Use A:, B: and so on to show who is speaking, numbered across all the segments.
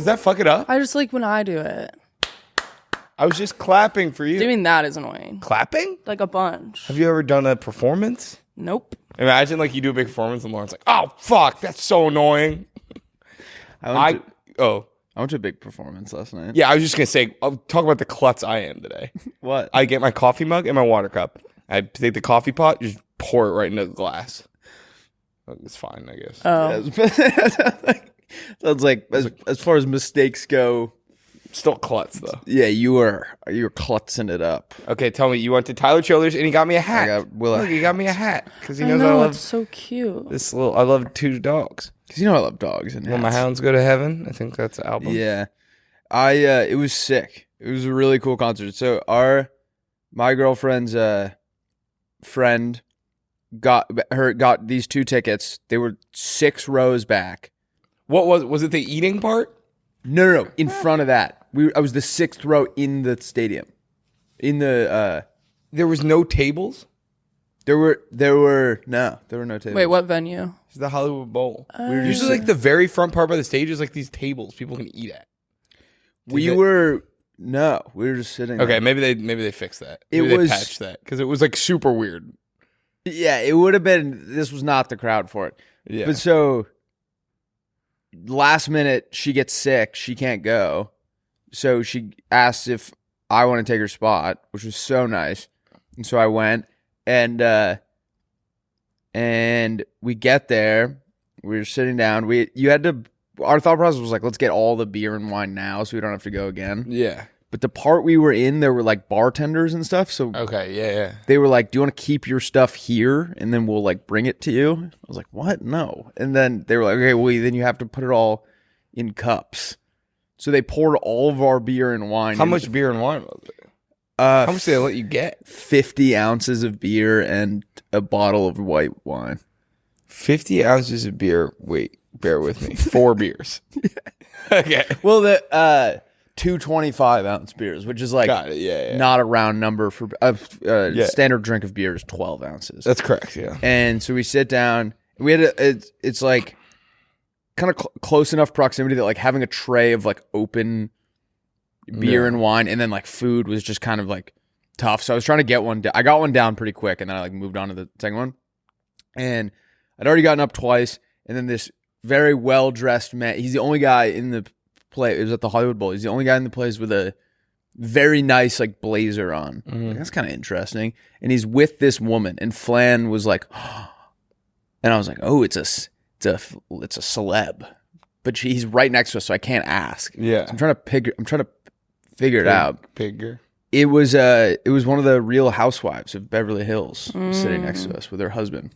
A: Does that fuck it up?
B: I just like when I do it.
A: I was just clapping for you.
B: Doing that is annoying.
A: Clapping?
B: Like a bunch.
A: Have you ever done a performance?
B: Nope.
A: Imagine like you do a big performance and Lauren's like, oh, fuck, that's so annoying. I
C: went to a big performance last night.
A: Yeah, I was just going to say, I'll talk about the klutz I am today.
C: What?
A: I get my coffee mug and my water cup. I take the coffee pot, just pour it right into the glass. It's fine, I guess.
B: Oh.
C: Sounds like as far as mistakes go,
A: Still klutz, though.
C: yeah, you were klutzing it up.
A: Okay, tell me, you went to Tyler Childers and he got me a hat.
C: I got Will a
A: Look, he got me a hat because he
B: I
A: knows
B: know,
A: I love
B: it's so cute.
A: this little. I love 2 dogs.
C: Because you know I love dogs and
A: When my
C: hats.
A: hounds go to heaven, I think that's the album.
C: Yeah, it was sick. It was a really cool concert. So my girlfriend's friend got these 2 tickets. They were 6 rows back.
A: What was it? The eating part?
C: No. In front of that, I was the 6th row in the stadium. In the
A: There was no tables.
C: there were no tables.
B: Wait, what venue?
A: It's the Hollywood Bowl.
C: were
A: Usually, like the very front part by the stage is like these tables people can eat at.
C: We were just sitting there.
A: Okay, maybe they fixed that.
C: It
A: Maybe
C: was-
A: they patched that because it was like super weird.
C: Yeah, it would have been. This was not the crowd for it.
A: Yeah,
C: But so last minute, she gets sick. She can't go. So she asked if I want to take her spot, which was so nice. And so I went, and we get there. We were sitting down. Our thought process was like, let's get all the beer and wine now, so we don't have to go again.
A: yeah.
C: But the part we were in, there were like bartenders and stuff. So
A: Okay, yeah.
C: they were like, do you want to keep your stuff here and then we'll like bring it to you? I was like, what? No. And then they were like, okay, well, then you have to put it all in cups. So they poured all of our beer and wine.
A: How much beer and wine was it?
C: How
A: How much did they let you get?
C: 50 ounces of beer and a bottle of white wine.
A: 50 ounces of beer. Wait, bear with me. 4 beers. Okay.
C: Well, the 225-ounce beers, which is like
A: Got it. Yeah.
C: not a round number for standard drink of beer is 12 ounces.
A: That's correct. Yeah.
C: And so we sit down. We had it's like kind of close enough proximity that like having a tray of like open beer and wine and then like food was just kind of like tough. So I was trying to get one. I got one down pretty quick, and then I like moved on to the second one. And I'd already gotten up twice, and then this very well dressed man. He's the only guy in the play. It was at the Hollywood Bowl. He's the only guy in the place with a very nice like blazer on. Like, that's kind of interesting. And he's with this woman, and Flan was like, and I was like, oh, it's a celeb, but he's right next to us, so I can't ask.
A: Yeah.
C: So I'm trying to figure it out.
A: Pigger.
C: It was one of the Real Housewives of Beverly Hills sitting next to us with her husband,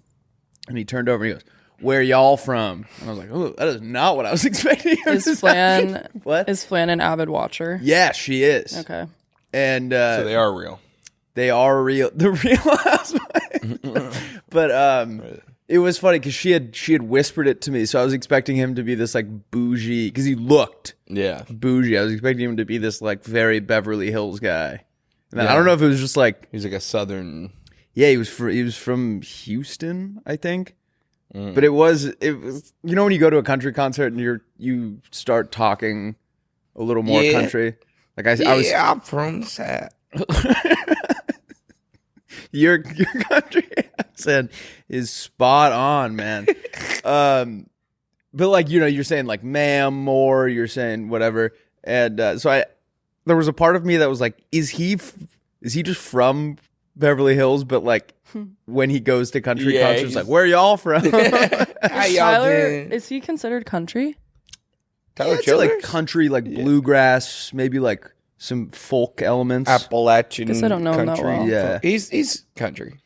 C: and he turned over and he goes, "Where y'all from?" And I was like, "Oh, that is not what I was expecting."
B: Is Flan
C: What?
B: Is Flan an avid watcher?
C: Yeah, she is.
B: Okay.
C: And
A: So they are real.
C: they are real, the Real Housewives. But it was funny because she had whispered it to me, so I was expecting him to be this like bougie, because he looked
A: Yeah.
C: bougie. I was expecting him to be this like very Beverly Hills guy. And then I don't know if it was just like,
A: He's like a southern.
C: yeah, he was from Houston, I think. But it was you know when you go to a country concert and you start talking a little more
A: Yeah.
C: country. Like I was
A: I'm from South.
C: your country accent is spot on, man. But like, you know, you're saying like ma'am more, you're saying whatever. And so there was a part of me that was like, is he just from Beverly Hills, but like when he goes to country
A: Yeah,
C: concerts,
A: he's-
C: like, where y'all from?
A: How y'all
B: Tyler,
A: doing?
B: is he considered country?
A: Tyler
C: It's
A: Childers?
C: like country, like bluegrass, maybe like some folk elements.
A: Appalachian
B: Guess I don't know him that
A: country.
B: well.
C: Yeah.
A: He's country.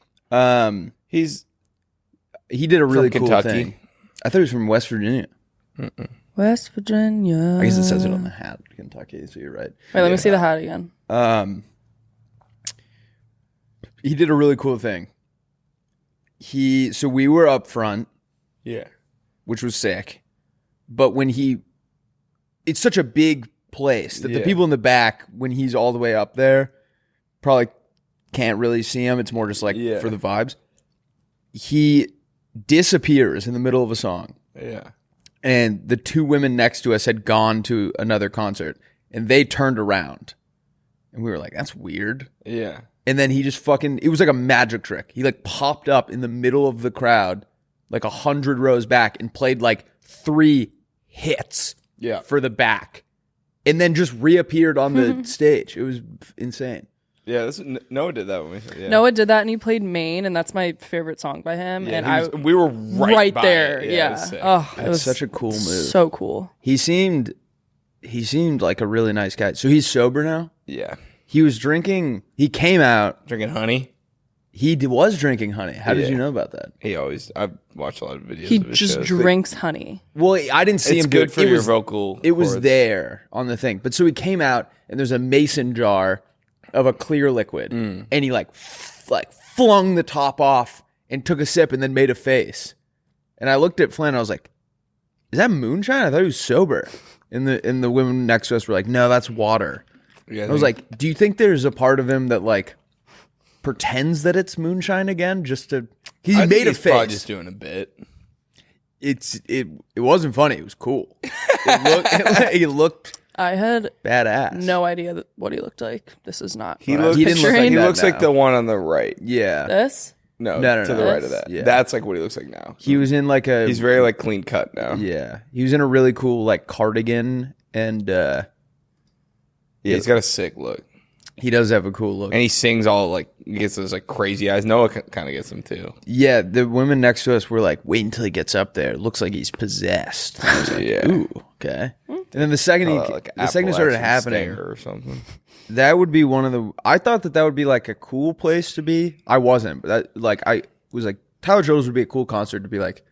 C: He did a really
A: From
C: cool
A: Kentucky.
C: thing. I thought he was from West Virginia.
B: West Virginia.
C: I guess it says it on the hat, Kentucky. So you're right.
B: Wait, let me see the hat again.
C: He did a really cool thing. So we were up front,
A: Yeah.
C: which was sick. But it's such a big place that the
A: Yeah.
C: people in the back, when he's all the way up there, probably can't really see him. It's more just like
A: Yeah.
C: for the vibes. He disappears in the middle of a song.
A: Yeah.
C: and the two women next to us had gone to another concert, and they turned around, and we were like, "That's weird."
A: Yeah.
C: And then he just it was like a magic trick. He like popped up in the middle of the crowd, like 100 rows back, and played like 3 hits for the back, and then just reappeared on the stage. It was insane.
A: Yeah, Noah did that when we. Yeah.
B: Noah did that, and he played Maine, and that's my favorite song by him.
A: Yeah,
B: and
A: we were right by
B: there.
A: It.
B: Yeah.
C: It was such a cool move.
B: So cool.
C: He seemed like a really nice guy. So he's sober now?
A: Yeah.
C: He was drinking. He came out
A: drinking honey.
C: He was drinking honey. How did you know about that?
A: I've watched a lot of videos.
B: He
A: of his
B: just
A: shows.
B: drinks honey.
C: Well, I didn't see
A: it's
C: him.
A: Good for your vocal.
C: It was there on the thing. But so he came out, and there's a mason jar of a clear liquid, and he like flung the top off and took a sip, and then made a face. And I looked at Flynn, and I was like, "Is that moonshine? I thought he was sober." And the women next to us were like, "No, that's water."
A: Yeah,
C: I was like, "Do you think there's a part of him that like pretends that it's moonshine again, just to?" He made a face.
A: Probably just doing a bit.
C: It wasn't funny. It was cool. He looked.
B: I had
C: badass.
B: No idea what he looked like. This is not.
C: He didn't look like
A: he
C: that
A: looks like the one on the right.
C: Yeah.
B: This?
A: No,
C: no,
A: to the right of that.
C: Yeah.
A: That's like what he looks like now.
C: He was in like a.
A: He's very like clean cut now.
C: Yeah, he was in a really cool like cardigan, and
A: yeah, he's got a sick look.
C: He does have a cool look,
A: and he sings all like he gets those like crazy eyes. Noah kind of gets them too.
C: Yeah, the women next to us were like, "Wait until he gets up there. Looks like he's possessed." I was like, "Ooh, okay." And then the second it started happening,
A: or something.
C: That would be one of the. I thought that would be like a cool place to be. I wasn't, but I was like, Tyler Childers would be a cool concert to be like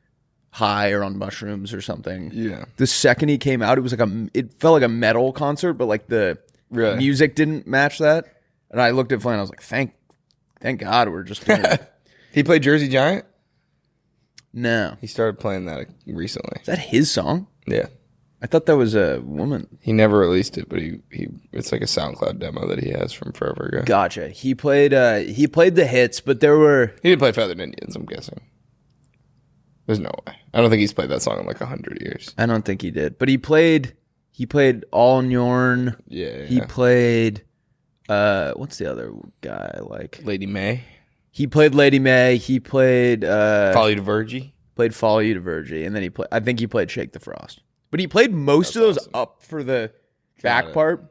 C: high or on mushrooms or something.
A: Yeah.
C: The second he came out, it felt like a metal concert, but like the music didn't match that. And I looked at Flynn, I was like, thank God we're just doing it.
A: He played Jersey Giant?
C: No.
A: He started playing that recently.
C: Is that his song?
A: Yeah.
C: I thought that was a woman.
A: He never released it, but he it's like a SoundCloud demo that he has from forever ago.
C: Gotcha. He played the hits, but there were...
A: He didn't play Feathered Indians, I'm guessing. There's no way. I don't think he's played that song in like 100 years.
C: I don't think he did. But he played All Njorn.
A: Yeah.
C: He played... what's the other guy I like?
A: Lady May.
C: He played Lady May. He played...
A: Follow You to Virgie.
C: Played Follow You to Virgie. And then I think he played Shake the Frost. But he played most of those up for the back part,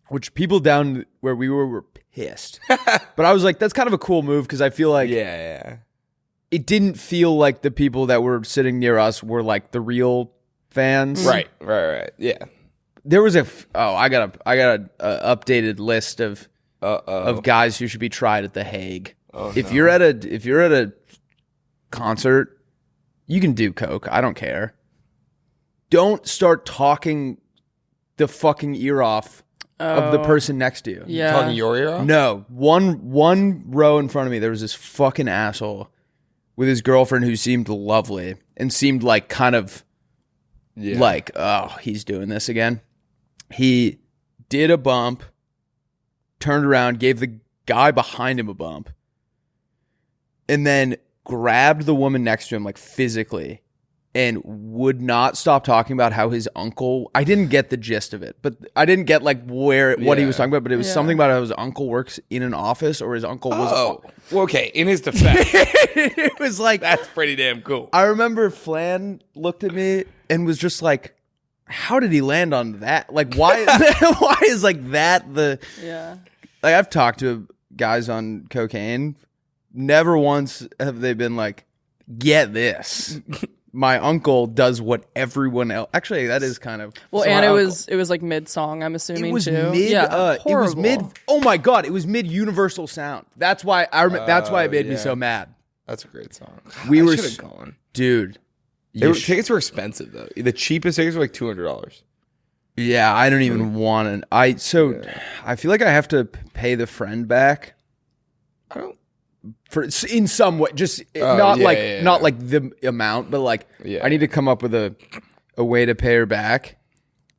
C: which people down where we were pissed. But I was like, that's kind of a cool move because I feel like it didn't feel like the people that were sitting near us were like the real fans.
A: Right. Yeah.
C: There was I got a updated list of guys who should be tried at The Hague. If you're at a concert, you can do coke. I don't care. Don't start talking the fucking ear off of the person next to you.
B: Yeah.
A: Talking your ear off?
C: No. One row in front of me, there was this fucking asshole with his girlfriend who seemed lovely and seemed like kind of like, oh, he's doing this again. He did a bump, turned around, gave the guy behind him a bump, and then grabbed the woman next to him like physically. And would not stop talking about how his uncle... I didn't get the gist of it, but I didn't get like what he was talking about, but it was something about how his uncle works in an office or his uncle was...
A: Oh, well, okay. In his defense.
C: It was like...
A: That's pretty damn cool.
C: I remember Flan looked at me and was just like, how did he land on that? Like, why is like that the...
B: Yeah.
C: Like, I've talked to guys on cocaine. Never once have they been like, get this. My uncle does what everyone else. Actually, that is kind of
B: and it was like mid song. I'm assuming
C: it was
B: too.
C: Mid,
B: yeah,
C: it was mid. Oh my god, it was mid Universal Sound. That's why that's why it made me so mad.
A: That's a great song.
C: We should
A: have gone,
C: dude.
A: Tickets were expensive though. The cheapest tickets were like $200.
C: Yeah, I don't even want to. I feel like I have to pay the friend back.
A: I don't.
C: In some way, just not like the amount, but like I need to come up with a way to pay her back.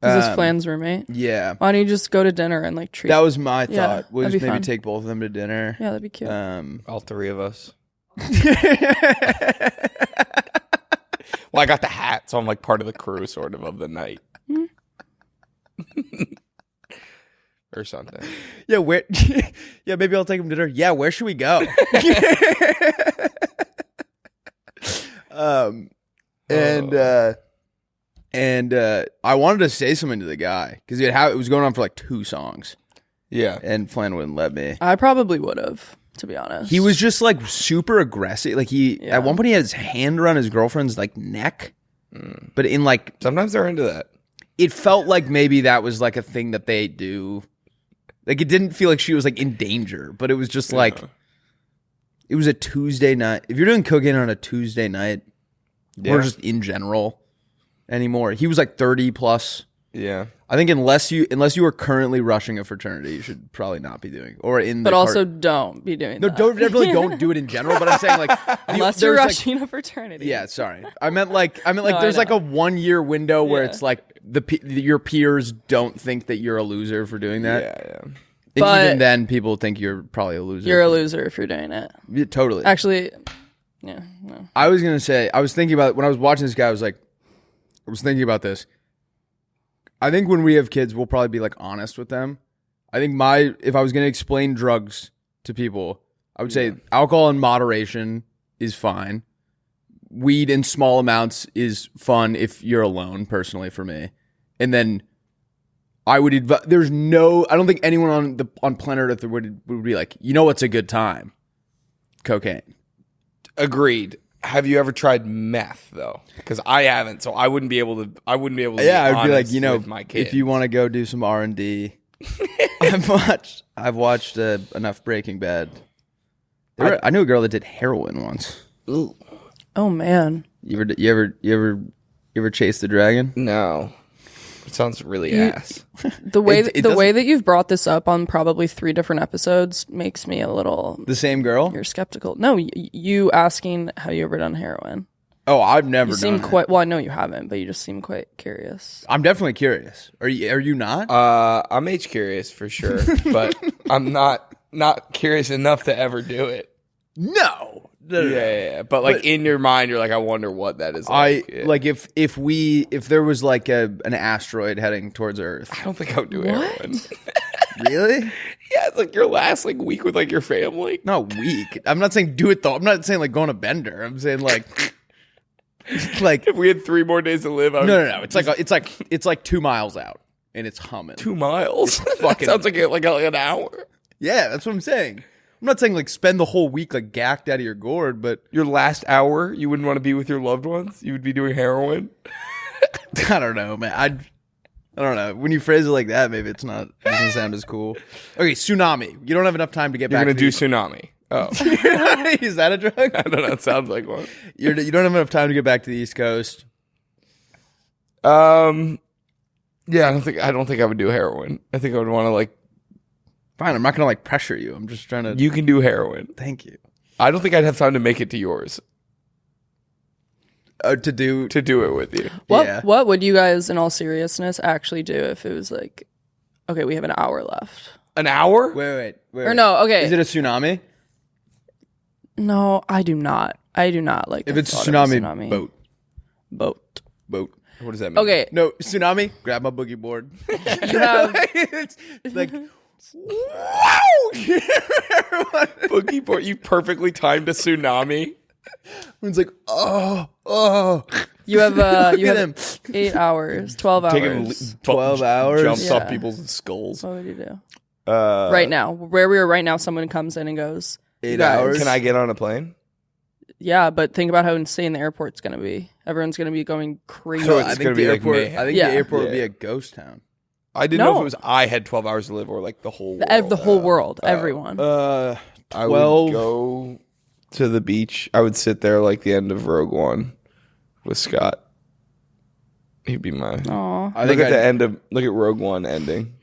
B: Is this Flan's roommate?
C: Yeah.
B: Why don't you just go to dinner and like treat?
C: That was my thought.
B: Yeah,
C: Was
B: that'd be
C: maybe
B: fun.
C: take both of them to dinner.
B: Yeah, that'd be cute.
A: All three of us. Well, I got the hat, so I'm like part of the crew, sort of the night. Or something.
C: Yeah, where? Yeah, maybe I'll take him to dinner. Yeah, where should we go? And I wanted to say something to the guy because it was going on for like 2 songs.
A: Yeah.
C: And Flan wouldn't let me.
B: I probably would have, to be honest.
C: He was just like super aggressive. Like at one point he had his hand around his girlfriend's like neck. But in like
A: sometimes they're into that.
C: It felt like maybe that was like a thing that they do. Like it didn't feel like she was like in danger, but it was just like it was a Tuesday night. If you're doing cooking on a Tuesday night, or just in general anymore, he was like 30 plus.
A: Yeah,
C: I think unless you are currently rushing a fraternity, you should probably not be doing. Or in the
B: but also don't be doing.
C: No,
B: that.
C: don't do it in general. But I'm saying like
B: unless you're rushing a fraternity.
C: Yeah, sorry. I meant like there's like a 1-year window where it's like your peers don't think that you're a loser for doing that.
A: Yeah.
C: And but even then, people think you're probably a loser.
B: You're a loser if you're doing it.
C: Yeah, totally.
B: Actually, yeah. No.
C: I was gonna say I was thinking about it when I was watching this guy. I was thinking about this. I think when we have kids, we'll probably be like honest with them. I think if I was going to explain drugs to people, I would say alcohol in moderation is fine. Weed in small amounts is fun if you're alone, personally, for me. And then I would I don't think anyone on planet Earth would be like, you know what's a good time? Cocaine.
A: Agreed. Have you ever tried meth though? Because I haven't, so I wouldn't be able to.
C: Yeah, I'd be like,
A: with my kids.
C: If you want to go do some R&D, I've watched enough Breaking Bad. I knew a girl that did heroin once.
A: Ooh.
B: Oh man.
C: You ever chase the dragon?
A: No. It sounds really ass.
B: The way that you've brought this up on probably 3 different episodes makes me a little.
C: The same girl?
B: You're skeptical. No, you asking have you ever done heroin?
C: Oh, I've never done
B: seem quite. Well, I know you haven't, but you just seem quite curious.
C: I'm definitely curious. Are you not?
A: I'm age curious for sure, but I'm not curious enough to ever do it.
C: No.
A: Yeah. But like in your mind, you're like, I wonder what that is like.
C: Like if there was like an asteroid heading towards Earth.
A: I don't think I would do heroin.
C: Really?
A: Yeah, it's like your last like week with like your family.
C: Not week. I'm not saying do it though. I'm not saying like go on a bender. I'm saying like
A: if we had 3 more days to live.
C: No. It's like 2 miles out and it's humming.
A: 2 miles. Fucking sounds like an hour.
C: Yeah, that's what I'm saying. I'm not saying like spend the whole week like gacked out of your gourd, but
A: your last hour, you wouldn't want to be with your loved ones. You would be doing heroin.
C: I don't know, man. I don't know. When you phrase it like that, maybe it doesn't sound as cool. Okay, tsunami. You don't have enough time to get back.
A: You're gonna do tsunami. Oh,
C: is that a drug?
A: I don't know. It sounds like one.
C: You don't have enough time to get back to the East Coast.
A: Yeah, I don't think I would do heroin. I think I would want to like.
C: Fine, I'm not gonna like pressure you. I'm just trying to.
A: You can do heroin.
C: Thank you.
A: I don't think I'd have time to make it to yours.
C: To do
A: it with you.
B: What would you guys, in all seriousness, actually do if it was like, okay, we have an hour left?
A: An hour?
C: Wait.
B: Or no, okay.
C: Is it a tsunami?
B: No, I do not. I do not like.
C: If it's a tsunami,
B: boat.
A: What does that mean?
B: Okay.
C: No, tsunami. Grab my boogie board.
B: You have.
C: It's like.
A: Wow! Boogie board. You perfectly timed a tsunami.
C: It's like, oh.
B: You have 8 hours, 12 hours.
C: 12 hours?
A: Jumps off people's skulls.
B: What would you do? Right now. Where we are right now, someone comes in and goes,
C: 8 hours?
A: Can I get on a plane?
B: Yeah, but think about how insane the airport's going to be. Everyone's going to be going crazy.
A: So it's going to be like mayhem.
C: I think the airport would be a ghost town.
A: I didn't know if it was I had 12 hours to live or like the whole world.
B: The whole world, everyone.
A: I would go to the beach. I would sit there like the end of Rogue One with Scott. He'd be my.
B: Aww.
A: Look at Rogue One ending.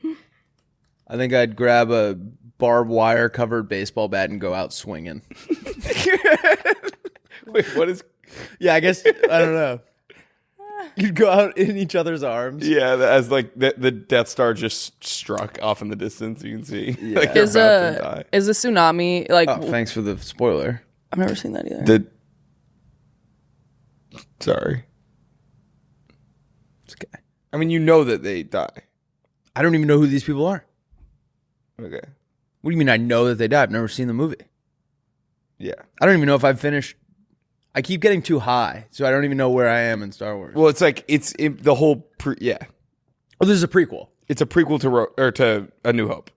C: I think I'd grab a barbed wire covered baseball bat and go out swinging.
A: Wait, what is?
C: Yeah, I guess I don't know. You'd go out in each other's arms.
A: Yeah, as like the Death Star just struck off in the distance. You can see.
C: Yeah.
A: Like is
B: a tsunami like?
C: Oh, thanks for the spoiler.
B: I've never seen that either.
A: Sorry.
C: It's okay.
A: I mean, you know that they die.
C: I don't even know who these people are.
A: Okay.
C: What do you mean I know that they die? I've never seen the movie.
A: Yeah.
C: I don't even know if I've finished. I keep getting too high, so I don't even know where I am in Star Wars.
A: Well, it's like the whole yeah.
C: Oh, this is a prequel.
A: It's a prequel to A New Hope.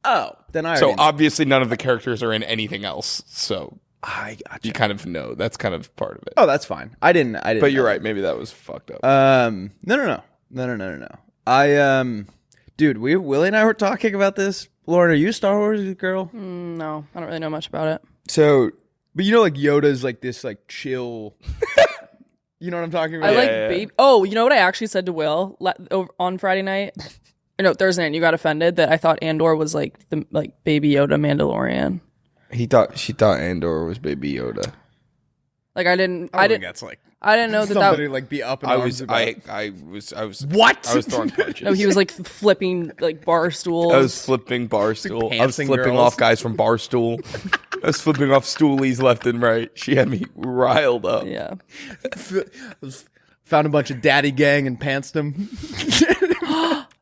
C: Oh, then I.
A: So obviously none of the characters are in anything else. So
C: I gotcha.
A: you kind of know that's kind of part of it.
C: Oh, that's fine. I didn't.
A: But you're right. Maybe that was fucked up.
C: No. Dude, Willie and I were talking about this. Lauren, are you a Star Wars girl?
B: No, I don't really know much about it.
C: So, but you know, like Yoda's like this, like chill. You know what I'm talking about?
B: I like baby. Oh, you know what I actually said to Will on Friday night? Or no, Thursday night. And you got offended that I thought Andor was like the Baby Yoda Mandalorian.
A: She thought Andor was Baby Yoda.
B: Like I didn't.
C: That's like.
B: I didn't know that.
C: Somebody like be up. In
A: I
C: arms
A: was.
C: about it.
A: I was.
C: What?
A: I was throwing punches.
B: No, he was like flipping like bar stools.
A: I was flipping Barstool. I was
C: pantsing
A: flipping
C: girls.
A: off guys from Barstool. I was flipping off stoolies left and right. She had me riled up.
B: Yeah.
C: Found a bunch of daddy gang and pantsed them.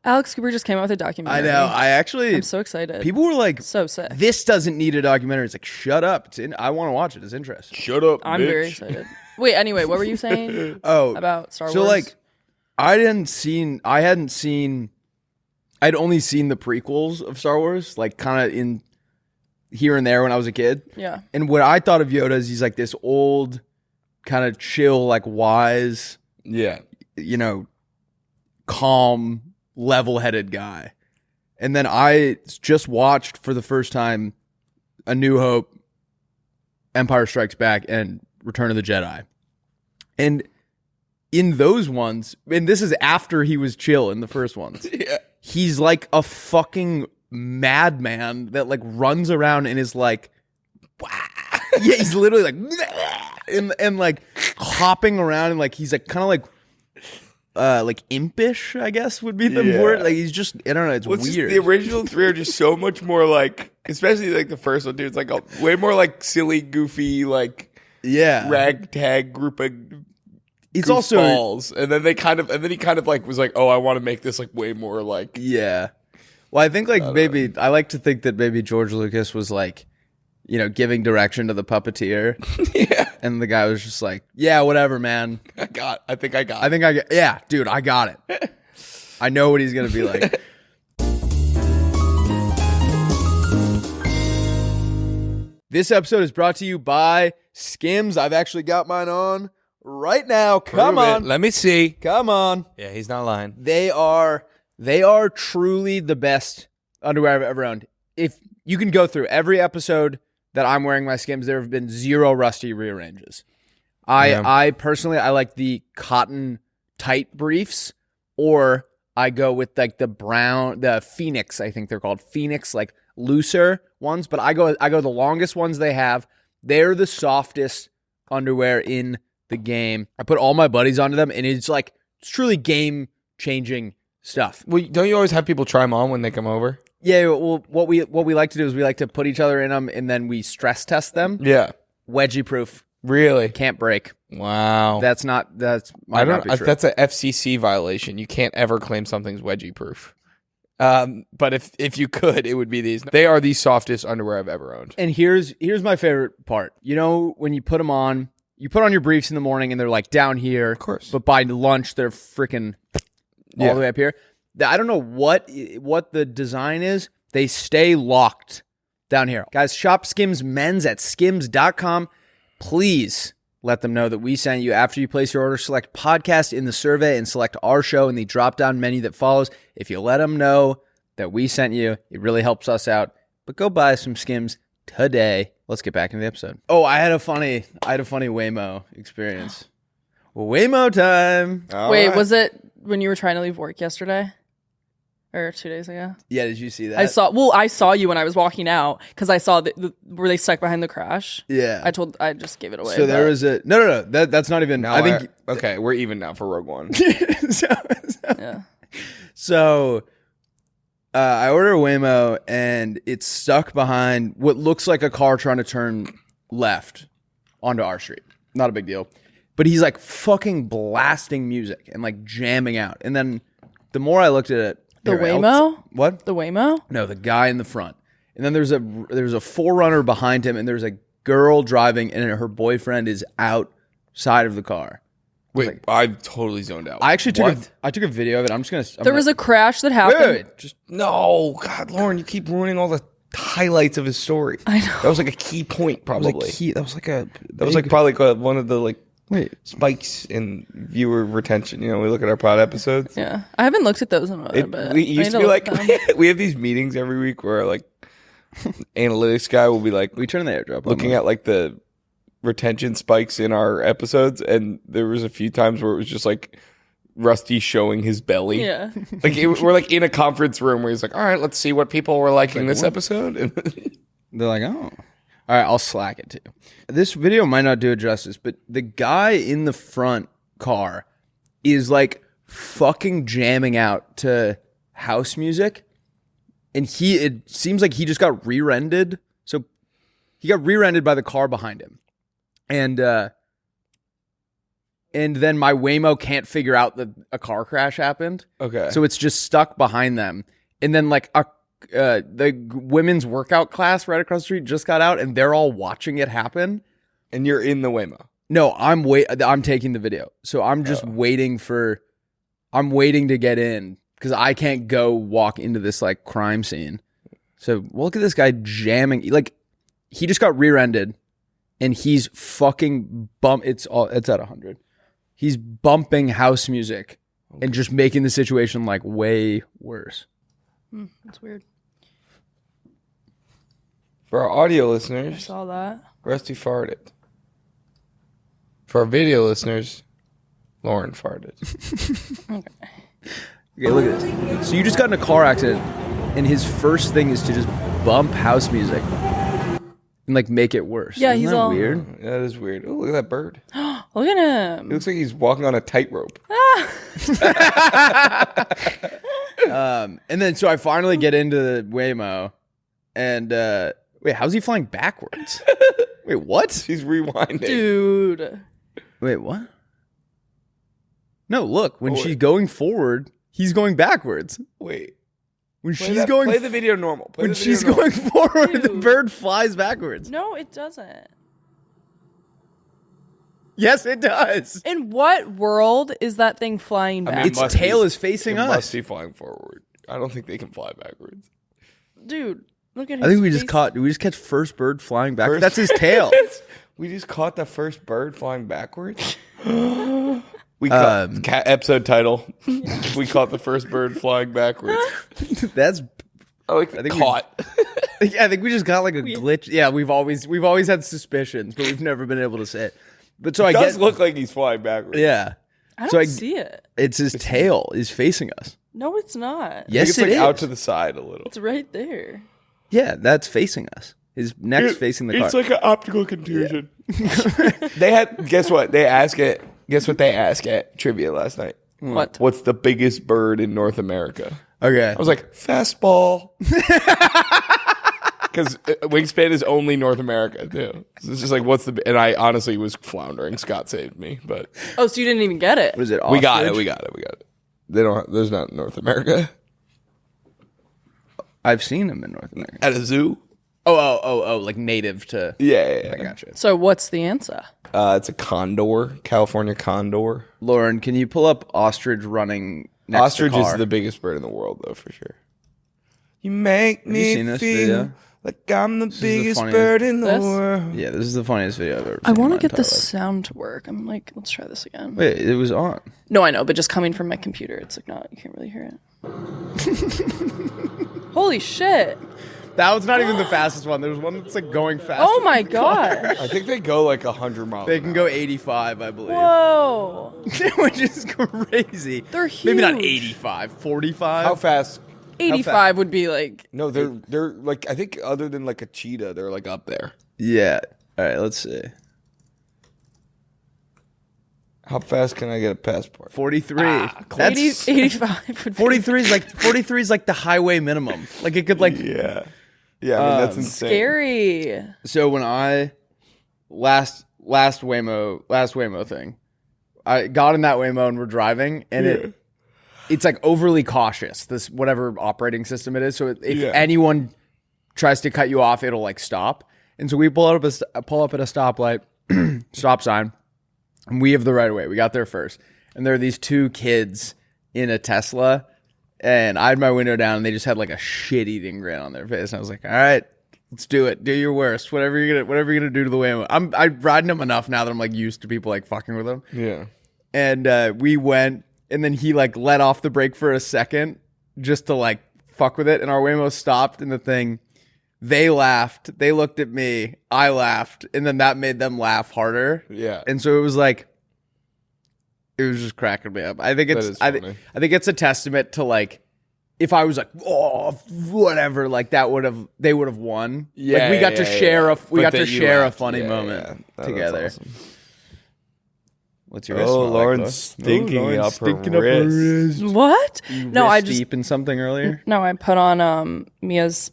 B: Alex Cooper just came out with a documentary.
C: I know. I'm
B: so excited.
C: People were like,
B: so sick.
C: "This doesn't need a documentary." It's like, shut up. I want to watch it. It's interesting.
A: Shut up,
B: I'm
A: bitch.
B: very excited. Wait, anyway, what were you saying? About Star Wars?
C: So like, I'd only seen the prequels of Star Wars, like kind of in here and there when I was a kid.
B: Yeah.
C: And what I thought of Yoda is he's like this old, kind of chill, like wise, calm, level-headed guy. And then I just watched for the first time A New Hope, Empire Strikes Back, and Return of the Jedi. And in those ones, and this is after he was chill in the first ones, he's like a fucking madman that like runs around and is like, yeah, he's literally like, and like hopping around and like he's like kind of like impish, I guess would be the word. Like he's just, I don't know, it's weird.
A: The original three are just so much more like, especially like the first one, dude. It's like way more like silly, goofy, like ragtag group of.
C: It's also
A: balls, and then he kind of like was like, oh, I want to make this like way more like
C: Well, I think like I like to think that maybe George Lucas was like, giving direction to the puppeteer. And the guy was just like, yeah, whatever, man.
A: I think I got
C: yeah, dude, I got it. I know what he's going to be like. This episode is brought to you by Skims. I've actually got mine on right now. Come on.
A: Let me see.
C: Come on.
A: Yeah, he's not lying.
C: They are truly the best underwear I've ever owned. If you can go through every episode that I'm wearing my Skims, there have been 0 rusty rearranges. I personally, I like the cotton tight briefs, or I go with like the Phoenix, I think they're called Phoenix, like looser ones, but I go the longest ones they have. They're the softest underwear in the game. I put all my buddies onto them, and it's truly game changing stuff.
A: Well, don't you always have people try them on when they come over?
C: Yeah, well, what we like to do is we like to put each other in them, and then we stress test them.
A: Yeah,
C: wedgie proof.
A: Really?
C: Can't break.
A: Wow.
C: That's not true.
A: That's a FCC violation. You can't ever claim something's wedgie proof. But if you could, it would be these. They are the softest underwear I've ever owned.
C: And here's my favorite part. When you put them on, you put on your briefs in the morning and they're like down here.
A: Of course.
C: But by lunch, they're freaking all the way up here. I don't know what the design is. They stay locked down here. Guys, shop Skims Men's at skims.com. Please let them know that we sent you. After you place your order, select podcast in the survey and select our show in the drop-down menu that follows. If you let them know that we sent you, it really helps us out. But go buy some Skims today. Let's get back into the episode. Oh, I had a funny Waymo experience. Waymo time.
B: Wait, was it when you were trying to leave work yesterday? Or 2 days ago?
C: Yeah, did you see that?
B: I saw you when I was walking out because I saw were they stuck behind the crash?
C: Yeah.
B: I just gave it away.
C: So there was a no. That's not even.
A: I think okay, we're even now for Rogue One.
C: So I order a Waymo and it's stuck behind what looks like a car trying to turn left onto our street. Not a big deal. but he's like fucking blasting music and like jamming out. And then the more I looked at it,
B: The Waymo?
C: What?
B: The Waymo?
C: No, the guy in the front. And then there's a forerunner behind him, and there's a girl driving, and her boyfriend is outside of the car.
A: Wait, I totally zoned out.
C: I actually took a video of it. I'm just gonna.
B: There was a crash that happened.
C: Wait. Just
A: No, God, Lauren, you keep ruining all the highlights of his story.
B: I know.
A: That was like a key point, probably.
C: that was
A: Probably one of the like
C: Wait.
A: spikes in viewer retention. You know, we look at our pod episodes.
B: Yeah. I haven't looked at those in a bit.
A: We used to be like, we have these meetings every week where like analytics guy will be like,
C: We turn the airdrop.
A: looking at like the retention spikes in our episodes, and there was a few times where it was just like Rusty showing his belly.
B: Yeah.
A: Like we're like in a conference room where he's like, all right, let's see what people were liking this episode.
C: They're like, oh. All right, I'll slack it too. This video might not do it justice, but the guy in the front car is like fucking jamming out to house music. And it seems like he just got rear-ended. So he got rear-ended by the car behind him. And then my Waymo can't figure out that a car crash happened.
A: Okay.
C: So it's just stuck behind them. And then like the women's workout class right across the street just got out, and they're all watching it happen.
A: And you're in the Waymo.
C: No, I'm taking the video. So I'm just waiting to get in because I can't go walk into this like crime scene. So look at this guy jamming. Like he just got rear-ended and he's fucking it's at 100. He's bumping house music and just making the situation like way worse.
B: That's weird.
A: For our audio
B: I
A: listeners,
B: saw that.
A: Rusty farted. For our video listeners, Lauren farted.
C: Okay, look at this. So you just got in a car accident, and his first thing is to just bump house music and like make it worse.
B: Yeah,
C: Isn't
B: he's
C: that
B: all
C: weird.
A: Yeah, that is weird. Oh, look at that bird.
B: Look at him.
A: It looks like he's walking on a tightrope.
C: And then so I finally get into the Waymo, and wait, how's he flying backwards? Wait, what?
A: He's rewinding.
B: Dude.
C: Wait, what? No, look, when she's going forward, he's going backwards.
A: Wait.
C: When
A: Play
C: she's
A: that-
C: going
A: Play the video normal. Play
C: when
A: the video
C: she's
A: normal.
C: going forward, the
B: Dude.
C: bird flies backwards.
B: No, it doesn't.
C: Yes, it does.
B: In what world is that thing flying back?
A: mean,
C: Its
A: must
C: tail
A: be-
C: is facing
A: It
C: us.
A: must be flying forward. I don't think they can fly backwards.
B: Dude, look at his
C: I think we just
B: face.
C: did we just catch first bird flying back?
A: First-
C: That's his tail.
A: We just caught the first bird flying backwards. We caught episode title. We caught the first bird flying backwards.
C: That's
A: Oh, I
C: think we-
A: caught.
C: I think we just got like a glitch. Yeah, we've always had suspicions, but we've never been able to say it. But so I
A: It does
C: guess
A: look like he's flying backwards.
C: yeah.
B: I don't
C: So
B: see it.
C: It's his tail is facing us.
B: No, it's not.
A: I think
C: Yes,
A: it's
C: it
A: like
C: is.
A: out to the side a little.
B: It's right there.
C: Yeah, that's facing us. His neck's facing the car.
A: It's like an optical contusion. They had guess what? Guess what they asked at trivia last night?
B: What?
A: What's the biggest bird in North America?
C: Okay.
A: I was like, fastball. Because wingspan is only North America, too. So it's just like, and I honestly was floundering. Scott saved me, but
B: Oh, so you didn't even get it?
C: what is it?
A: we got it.
C: Ostrich?
A: We got it. There's not in North America.
C: I've seen him in North America.
A: At a zoo?
C: Oh, like native to.
A: Yeah.
C: I gotcha.
B: So what's the answer?
A: It's a condor, California condor.
C: Lauren, can you pull up ostrich running next
A: Ostrich
C: to car?
A: is the biggest bird in the world, though, for sure. You make
C: you
A: me
C: seen this
A: feel
C: video?
A: like I'm the
C: is the
A: biggest
C: funniest-
A: bird in the
B: This?
A: world.
C: Yeah, this is the funniest video I've ever seen.
B: I want
C: in
B: to
C: my
B: get the
C: entire life.
B: sound to work. I'm like, let's try this again.
C: Wait, it was on.
B: No, I know, but just coming from my computer, it's like not. You can't really hear it. Holy shit!
C: That was not even the fastest one. There's one that's like going fast.
B: Oh my gosh!
A: I think they go like 100 miles.
C: They can go 85, I believe.
B: Whoa!
C: Which is crazy.
B: They're
C: Maybe not
B: huge.
C: 85, 45.
A: How fast?
B: 85 would be like.
A: No, they're like, I think other than like a cheetah, they're like up there.
C: Yeah. All right, let's see.
A: How fast can I get a passport?
C: 43. That's
B: 85 would be
C: 43 is like the highway minimum. Like it could like
A: Yeah. Yeah, I mean, that's insane.
B: scary.
C: so when I last Waymo thing, I got in that Waymo and we're driving, and it's like overly cautious. This whatever operating system it is. So if anyone tries to cut you off, it'll like stop. And so we pull up at a stoplight, stop sign, and we have the right of way. We got there first, and there are these two kids in a Tesla, and I had my window down, and they just had like a shit-eating grin on their face. And I was like, all right, let's do it. Do your worst. Whatever you're gonna do to the Waymo. I'm riding them enough now that I'm like used to people like fucking with them.
A: Yeah.
C: And we went, and then he like let off the brake for a second just to like fuck with it, and our Waymo stopped in the thing. They laughed. They looked at me. I laughed, and then that made them laugh harder.
A: Yeah.
C: And so it was like, it was just cracking me up. I think it's I think it's a testament to like, if I was like, oh, whatever, like they would have won.
A: Yeah,
C: like we got to share a funny
A: Yeah,
C: moment together.
A: Awesome.
C: What's your wrist smell like,
A: Lauren's stinking up her wrist.
B: What? No, I just
C: deep in something earlier.
B: No, I put on Mia's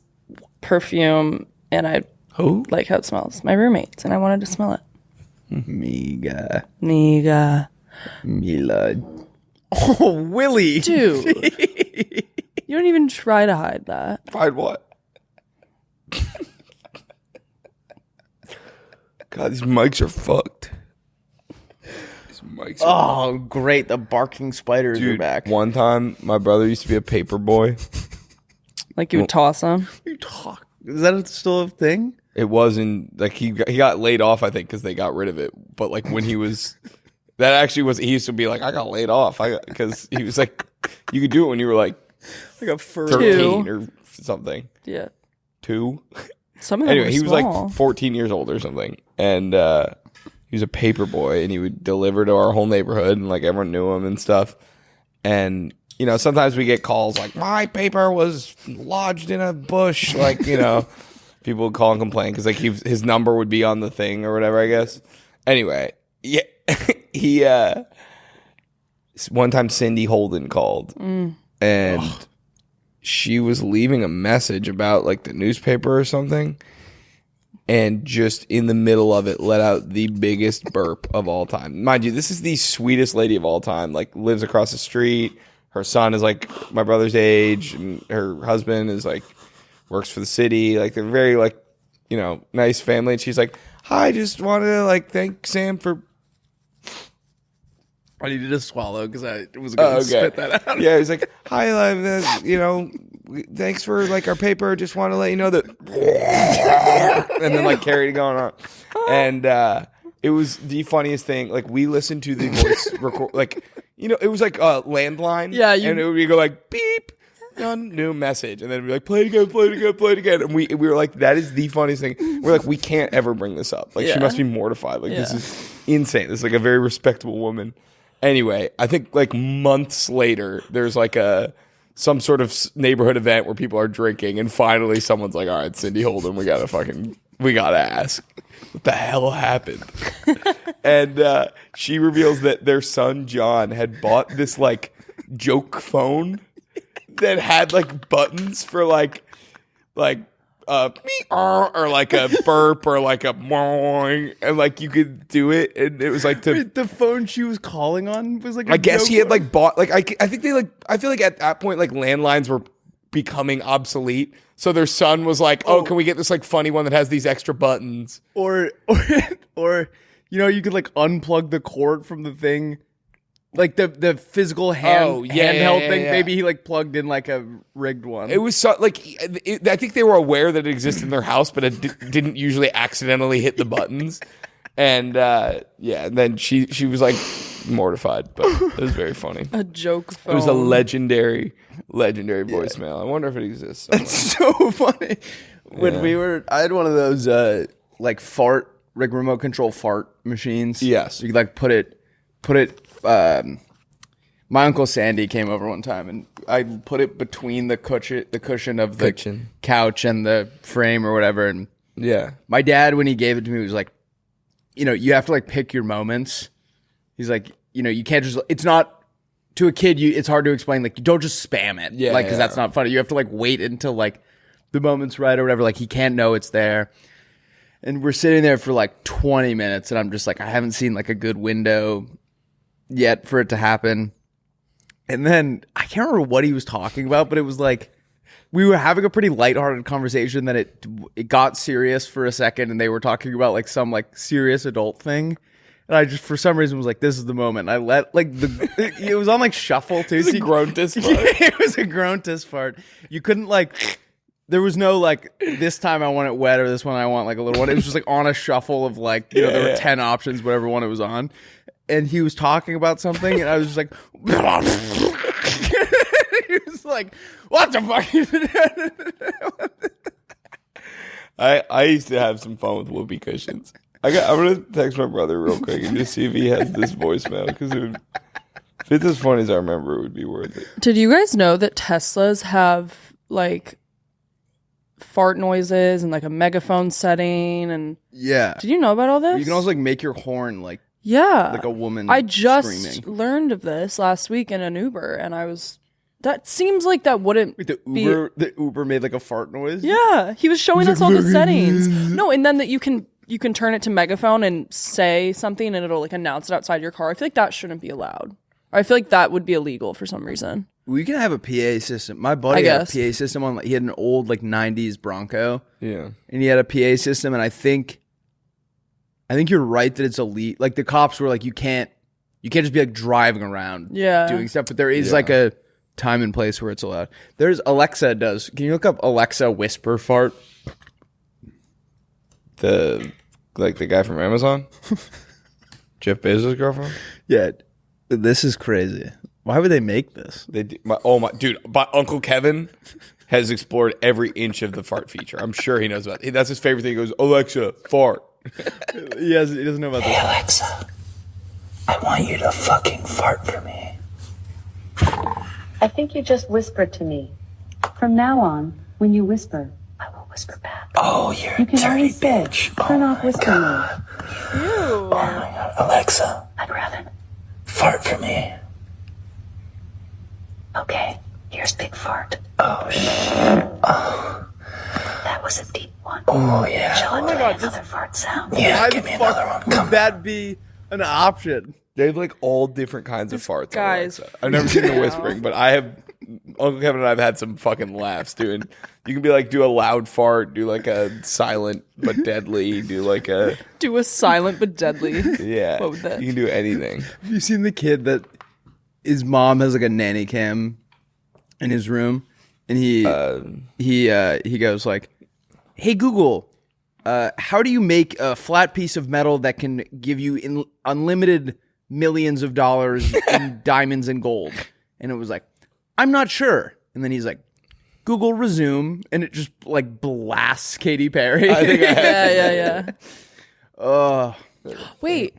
B: perfume, and I like how it smells. My roommate's, and I wanted to smell it.
C: Miga.
B: Mila.
C: Oh, Willie.
B: Dude. You don't even try to hide that.
A: Hide what? God, these mics are fucked. These mics are
C: Oh, great. The barking spiders are back.
A: One time, my brother used to be a paper boy.
B: Like you would toss them.
C: You talk. Is that still a thing?
A: It wasn't like he got laid off, I think, because they got rid of it. But like when he was, that actually was, he used to be like, I got laid off. Because he was like, you could do it when you were like
C: Like a fur
A: 13 or something.
B: Yeah.
A: 2.
B: Some of them
A: Anyway,
B: were
A: he was
B: small.
A: like 14 years old or something. And he was a paper boy, and he would deliver to our whole neighborhood, and like everyone knew him and stuff. And you know, sometimes we get calls like, my paper was lodged in a bush. Like, you know, people would call and complain because like his number would be on the thing or whatever, I guess. Anyway, yeah, he one time Cindy Holden called and she was leaving a message about like the newspaper or something, and just in the middle of it let out the biggest burp of all time. Mind you, this is the sweetest lady of all time, like lives across the street. Her son is like my brother's age, and her husband is like works for the city. Like they're very like, you know, nice family. And she's like, "Hi, just wanted to like thank Sam for."
C: I needed to swallow because I was going to spit that out.
A: Yeah, he's like, "Hi, you know, thanks for like our paper. Just want to let you know that," and then like carried going on, and it was the funniest thing. Like we listened to the voice record, like. You know, it was like a landline.
B: Yeah,
A: and it would go like beep, new message, and then it'd be like play it again, and we were like, that is the funniest thing. We're like, we can't ever bring this up. Like she must be mortified. Like this is insane. This is like a very respectable woman. Anyway, I think like months later, there's like some sort of neighborhood event where people are drinking, and finally someone's like, all right, Cindy Holden, we gotta ask. What the hell happened? And she reveals that their son John had bought this like joke phone that had like buttons for like or like a burp or like a boing, and like you could do it, and it was like to
C: the phone she was calling on was like
A: I guess he had like bought like I think they like I feel like at that point like landlines were becoming obsolete. So their son was like, "Oh, can we get this like funny one that has these extra buttons?"
C: Or you know, you could like unplug the cord from the thing, like the physical handheld thing.
A: Yeah.
C: Maybe he like plugged in like a rigged one.
A: It was so, like I think they were aware that it existed in their house, but it didn't usually accidentally hit the buttons. And and then she was like mortified, but it was very funny.
B: A joke phone.
A: It was a legendary voicemail. I wonder if it exists somewhere.
C: It's so funny. When I had one of those like remote control fart machines.
A: Yes.
C: You could like put it my Uncle Sandy came over one time, and I put it between the cushion of the couch and the frame or whatever. And
A: yeah,
C: my dad, when he gave it to me, was like, you know, you have to like pick your moments. He's like, you know, you can't just, it's not, to a kid, it's hard to explain, like, you don't just spam it.
A: Yeah.
C: Because that's not funny. You have to like wait until like the moment's right or whatever. Like he can't know it's there. And we're sitting there for like 20 minutes, and I'm just like, I haven't seen like a good window yet for it to happen. And then I can't remember what he was talking about, but it was like we were having a pretty lighthearted conversation. Then it got serious for a second, and they were talking about like some like serious adult thing. And I just for some reason was like, "This is the moment." And I let like it was on like shuffle too.
A: It was a grown fart.
C: It was a grown fart. You couldn't like. There was no like this time I want it wet or this one I want like a little one. It was just like on a shuffle of like there were 10 options, whatever one it was on. And he was talking about something, and I was just like, he was like, "What the fuck?"
A: I used to have some fun with whoopee cushions. I'm gonna text my brother real quick and just see if he has this voicemail because if it's as funny as I remember, it would be worth it.
B: Did you guys know that Teslas have like fart noises and like a megaphone setting? And
C: Yeah.
B: did you know about all this?
C: You can also like make your horn like a woman.
B: I just
C: screaming.
B: learned of this last week in an Uber, and I was. That seems like that wouldn't
C: Wait, the Uber made like a fart noise.
B: Yeah, he was showing us all the settings. No, and then that you can turn it to megaphone and say something, and it'll like announce it outside your car. I feel like that shouldn't be allowed. Or I feel like that would be illegal for some reason.
C: We can have a PA system. My buddy had a PA system on. He had an old like '90s Bronco.
A: Yeah,
C: and he had a PA system, and I think you're right that it's elite. Like the cops were like, you can't just be like driving around, doing stuff. But there is like a time and place where it's allowed. There's Alexa does. Can you look up Alexa whisper fart?
A: the guy from Amazon, Jeff Bezos' girlfriend.
C: Yeah, this is crazy. Why would they make this?
A: They do, my Uncle Kevin has explored every inch of the fart feature. I'm sure he knows about it. That's his favorite thing. He goes, Alexa, fart.
C: He doesn't know about this.
D: Hey, Alexa, I want you to fucking fart for me.
E: I think you just whispered to me. From now on, when you whisper, I will whisper back.
D: Oh, you're
E: You can
D: a dirty
E: always say,
D: bitch.
E: turn
D: Oh
E: off
D: my
E: whisper
D: God.
E: mode.
D: Oh my God. Alexa,
E: I'd rather.
D: fart for me.
E: Okay, here's big fart.
D: Oh, shit. Oh,
E: That was a deep one.
D: oh yeah.
E: Shall I
C: my
E: play
C: God,
E: another fart sound?
D: Yeah,
C: Why
D: give
C: the
D: me another
C: fuck
D: one.
C: would that be an option?
A: They have like all different kinds of farts. on
B: guy's
A: Alexa. I've never seen the whispering, but Uncle Kevin and I have had some fucking laughs, dude. You can be like, do a loud fart, do like a silent but deadly, do a
B: silent but deadly.
A: yeah.
B: What would that?
A: You can do anything.
C: Have you seen the kid that his mom has like a nanny cam in his room, and he goes like, "Hey Google, how do you make a flat piece of metal that can give you unlimited millions of dollars in diamonds and gold?" And it was like, "I'm not sure." And then he's like, "Google resume," and it just like blasts Katy Perry.
A: I think I have.
B: Yeah. Wait,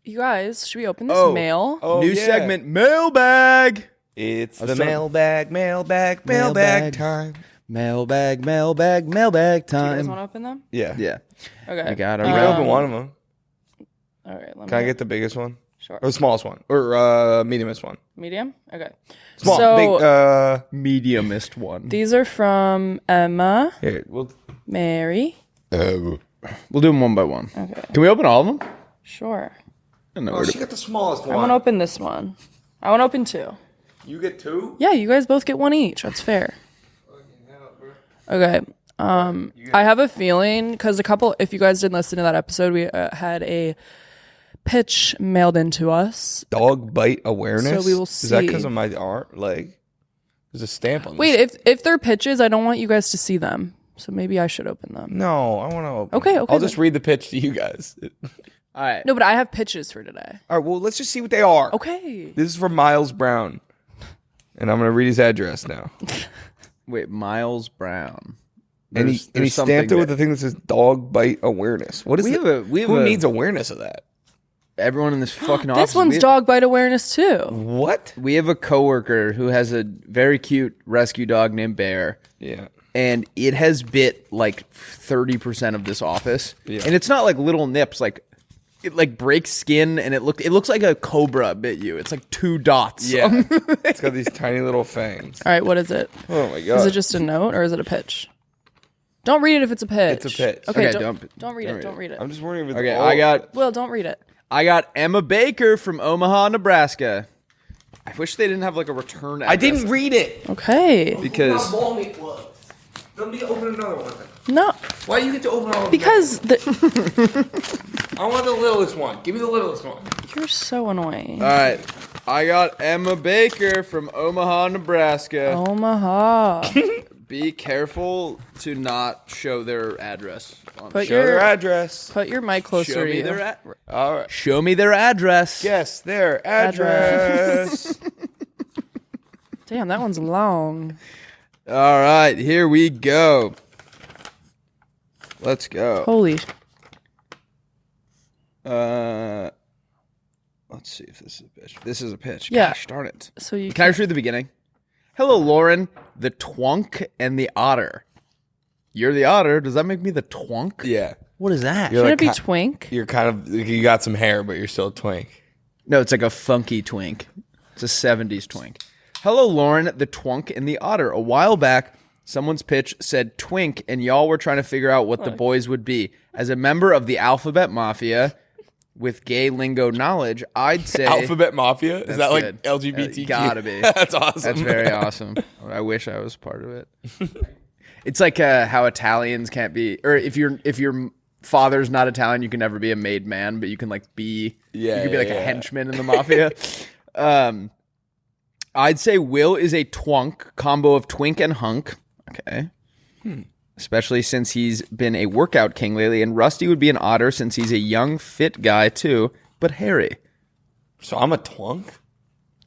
B: you guys, should we open this mail?
C: New
A: yeah.
C: segment, mailbag.
A: It's the
C: was trying-
A: mailbag time.
C: Mailbag
B: Do you guys
C: time.
B: want to open them?
A: Yeah.
C: Yeah.
B: Okay.
C: I got
A: You can open one of them.
B: All right. Let
A: Can I
B: me
A: get the biggest one?
B: Sure.
A: Or the smallest one? Or mediumest one?
B: Medium? Okay.
A: Small.
B: So
A: big,
C: Mediumist one.
B: these are from Emma,
A: here, we'll,
B: Mary.
C: We'll do them one by one.
B: Okay.
C: Can we open all of them?
B: Sure.
C: I don't know.
A: she got the smallest
B: I want to open this one. I want to open two.
A: You get two?
B: Yeah, you guys both get one each. That's fair. Okay. I have a feeling because if you guys didn't listen to that episode, we had a pitch mailed into us.
A: Dog bite awareness?
B: So we will
A: Is that
B: see.
A: because of my art? Like, there's a stamp on
B: Wait,
A: this.
B: if they're pitches, I don't want you guys to see them. So maybe I should open them.
A: No, I want to open.
B: Okay,
A: I'll just read the pitch to you guys.
C: All right.
B: No, but I have pitches for today.
A: All right, well, let's just see what they are.
B: Okay.
A: This is from Miles Brown. And I'm going to read his address now.
C: Wait, Miles Brown.
A: And he stamped it with the thing that says dog bite awareness. What is it? Who needs awareness of that?
C: Everyone in this fucking office.
B: This one's dog bite awareness too.
A: What?
C: We have a coworker who has a very cute rescue dog named Bear.
A: Yeah.
C: And it has bit like 30% of this office.
A: Yeah.
C: And it's not like little nips, like it like breaks skin, and it looks like a cobra bit you. It's like 2 dots.
A: Yeah. It's got these tiny little fangs.
B: All right, what is it?
A: Oh my God.
B: Is it just a note or is it a pitch? Don't read it if it's a pitch.
A: It's a pitch.
B: Okay,
C: Okay,
B: don't read it. Don't read it.
A: I'm just wondering if it's
C: Okay,
A: all-
C: I got
B: Will, don't read it.
C: I got Emma Baker from Omaha, Nebraska. I wish they didn't have like a return address.
A: I didn't read it.
B: Okay.
C: Because
A: Let me open another one.
B: No.
A: Why do you get to open all of them?
B: Because
A: I want the littlest one. Give me the littlest one.
B: you're so annoying.
C: all right, I got Emma Baker from Omaha, Nebraska.
B: Omaha.
C: Be careful to not show their address.
B: Put
A: Show their
B: your
A: address.
B: put your mic closer
C: Show
B: to
C: me
B: you.
C: their
A: All right.
C: Show me their address.
A: Guess their address.
B: Damn, that one's long.
C: All right, here we go. Let's go.
B: Holy.
C: Let's see if this is a pitch. This is a pitch.
B: Yeah.
C: Gosh darn it.
B: So you
C: Can I just read the beginning? Hello, Lauren, the twunk and the otter. You're the otter. Does that make me the twunk?
A: Yeah.
C: What is that?
A: You're
B: Should
A: like
B: it be twink?
A: You're kind of, you got some hair, but you're still a twink.
C: No, it's like a funky twink. It's a 70s twink. Hello, Lauren, the twunk and the otter. A while back, someone's pitch said twink, and y'all were trying to figure out what the boys would be. As a member of the Alphabet Mafia with gay lingo knowledge, I'd say...
A: Alphabet Mafia? Is that like
C: good.
A: LGBTQ?
C: Gotta be.
A: That's awesome.
C: That's very awesome. I wish I was part of it. It's like how Italians can't be, or if your father's not Italian, you can never be a made man, but you can like be, you can be like a henchman in the mafia. I'd say Will is a twunk, combo of twink and hunk. Okay. Especially since he's been a workout king lately, and Rusty would be an otter since he's a young, fit guy too, but hairy.
A: So I'm a twunk?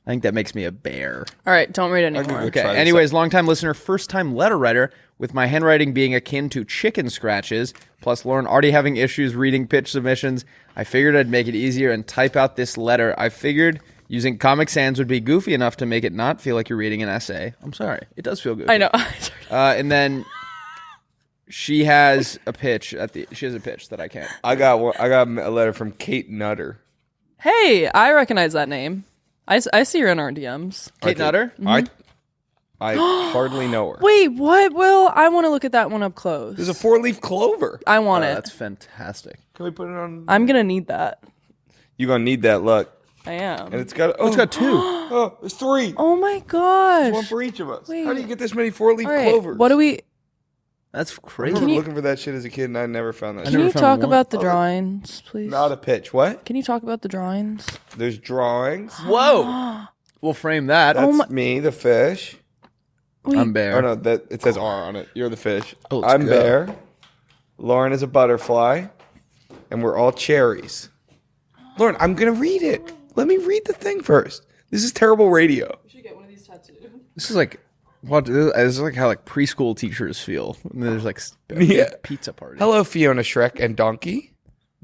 C: I think that makes me a bear.
B: All right, don't read anymore.
C: Okay. Anyways, longtime listener, first time letter writer, with my handwriting being akin to chicken scratches, plus Lauren already having issues reading pitch submissions, I figured I'd make it easier and type out this letter. I figured using Comic Sans would be goofy enough to make it not feel like you're reading an essay. I'm sorry. It does feel goofy.
B: I know.
C: And then she has a pitch that I can't.
A: I got a letter from Kate Nutter.
B: Hey, I recognize that name. I see her in our DMs.
C: Kate Nutter?
A: I hardly know her.
B: Wait, what? Will I want to look at that one up close?
A: There's a 4-leaf clover.
B: I want it.
C: That's fantastic.
A: Can we put it on?
B: I'm gonna need that.
A: You're going to need that luck.
B: I am.
A: And it's got,
C: It's got 2.
A: oh, there's 3.
B: Oh my gosh.
A: One for each of us.
B: Wait.
A: How do you get this many 4-leaf
B: All right,
A: clovers?
B: what do we?
C: That's
A: I
C: crazy.
A: remember looking for that shit as a kid, and I never found that
B: Can
A: shit.
B: you
C: found
B: talk
C: one.
B: about the drawings, please?
A: Not a pitch. What?
B: Can you talk about the drawings?
A: There's drawings.
C: Whoa. We'll frame that.
A: That's me, the fish.
B: Wait,
C: I'm bear.
A: Oh, no, it says R on it. You're the fish.
C: Oh, let's
A: I'm
C: go.
A: bear. Lauren is a butterfly. And we're all cherries. Lauren, I'm going to read it. Let me read the thing first. This is terrible radio.
B: We should get one of these tattooed.
C: This is like this is like how like preschool teachers feel. And there's like
A: Yeah.
C: pizza party.
A: Hello, Fiona, Shrek, and Donkey.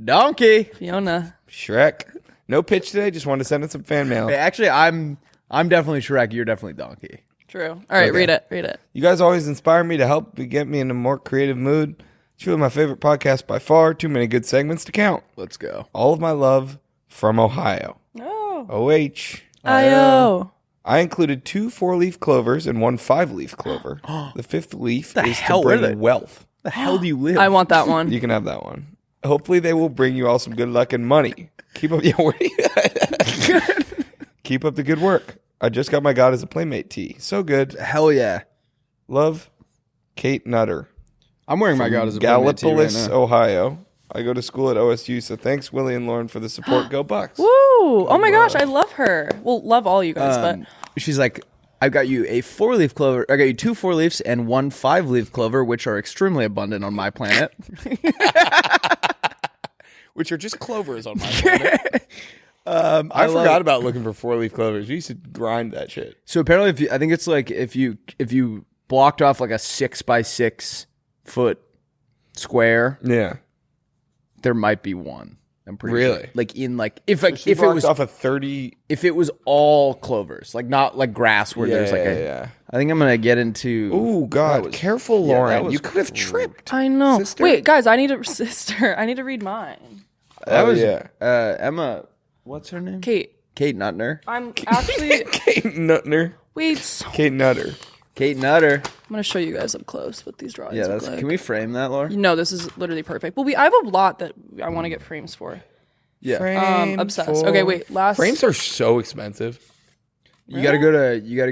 C: Donkey.
B: Fiona.
A: Shrek. No pitch today. Just wanted to send in some fan mail.
C: Hey, actually, I'm definitely Shrek. You're definitely Donkey.
B: True. All right,
A: Okay.
B: read it. Read it.
A: You guys always inspire me to help get me in a more creative mood. It's really my favorite podcast by far. Too many good segments to count.
C: Let's go.
A: All of my love from Ohio.
B: Oh.
A: OH.
B: I-O.
A: I included 2 4-leaf clovers and 1 5-leaf clover. The 5th leaf is
C: hell
A: to
C: were
A: bring
C: they?
A: wealth.
C: The hell do you live?
B: I want that one.
A: You can have that one. Hopefully they will bring you all some good luck and money. Keep up Keep up the good work. I just got my God as a Playmate tee. So good.
C: Hell yeah.
A: Love, Kate Nutter.
C: I'm wearing my God as a Playmate tee right
A: Gallipolis,
C: now.
A: Ohio. I go to school at OSU, so thanks, Willie and Lauren, for the support. Go Bucks.
B: Woo! Oh my gosh, I love her. Well, love all you guys, but
C: She's like, I've got you a 4-leaf clover. I got you 2 4-leafs and 1 5-leaf clover, which are extremely abundant on my planet.
A: Which are just clovers on my planet. I
C: love
A: forgot
C: it.
A: about looking for 4-leaf clovers. We used to grind that shit.
C: So apparently, I think it's like if you blocked off like a 6x6 foot square,
A: Yeah.
C: there might be one. I'm pretty
A: Really?
C: sure. Like in like if
A: She
C: it
A: blocked
C: was
A: off a 30.
C: if it was all clovers, like not like grass where there's like
A: yeah.
C: I think I'm gonna get into.
A: Oh God! Careful, Lauren.
C: was
A: You could have tripped.
B: I know.
A: Sister?
B: Wait, guys, I need to read mine.
C: That
A: Oh,
C: was
A: yeah.
C: Emma. What's her name?
B: Kate,
C: Kate Nutter.
B: I'm actually
A: Kate Nutter.
B: wait. So
A: Kate Nutter.
C: Kate Nutter.
B: I'm gonna show you guys up close what these drawings
C: Yeah,
B: look
C: that's.
B: like.
C: Can we frame that, Laura?
B: No, this is literally perfect. Well, I have a lot that I want to get frames for.
C: Yeah.
A: Frame
B: Obsessed.
A: for-
B: Okay, wait. Last
A: Frames are so expensive.
C: You gotta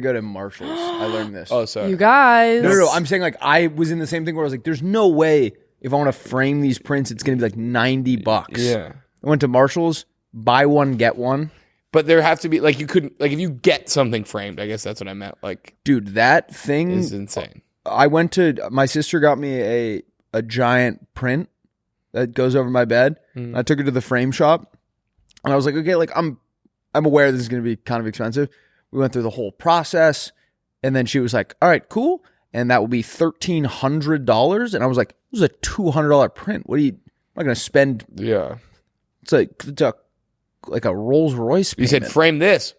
C: go to Marshalls. I learned this.
A: Oh, sorry.
B: You guys.
C: No. I'm saying like I was in the same thing where I was like, there's no way if I want to frame these prints, it's gonna be like $90.
A: Yeah.
C: I went to Marshalls, buy one, get one.
A: But there have to be like you couldn't like if you get something framed. I guess that's what I meant. Like,
C: Dude, that thing
A: is insane.
C: I went to my sister got me a giant print that goes over my bed.
A: Mm.
C: I took it to the frame shop, and I was like, okay, like I'm aware this is going to be kind of expensive. We went through the whole process, and then she was like, "All right, cool," and that will be $1,300. And I was like, "This is a $200 print. What are you? I'm not going to spend."
A: Yeah.
C: It's like a Rolls Royce.
A: You said frame this.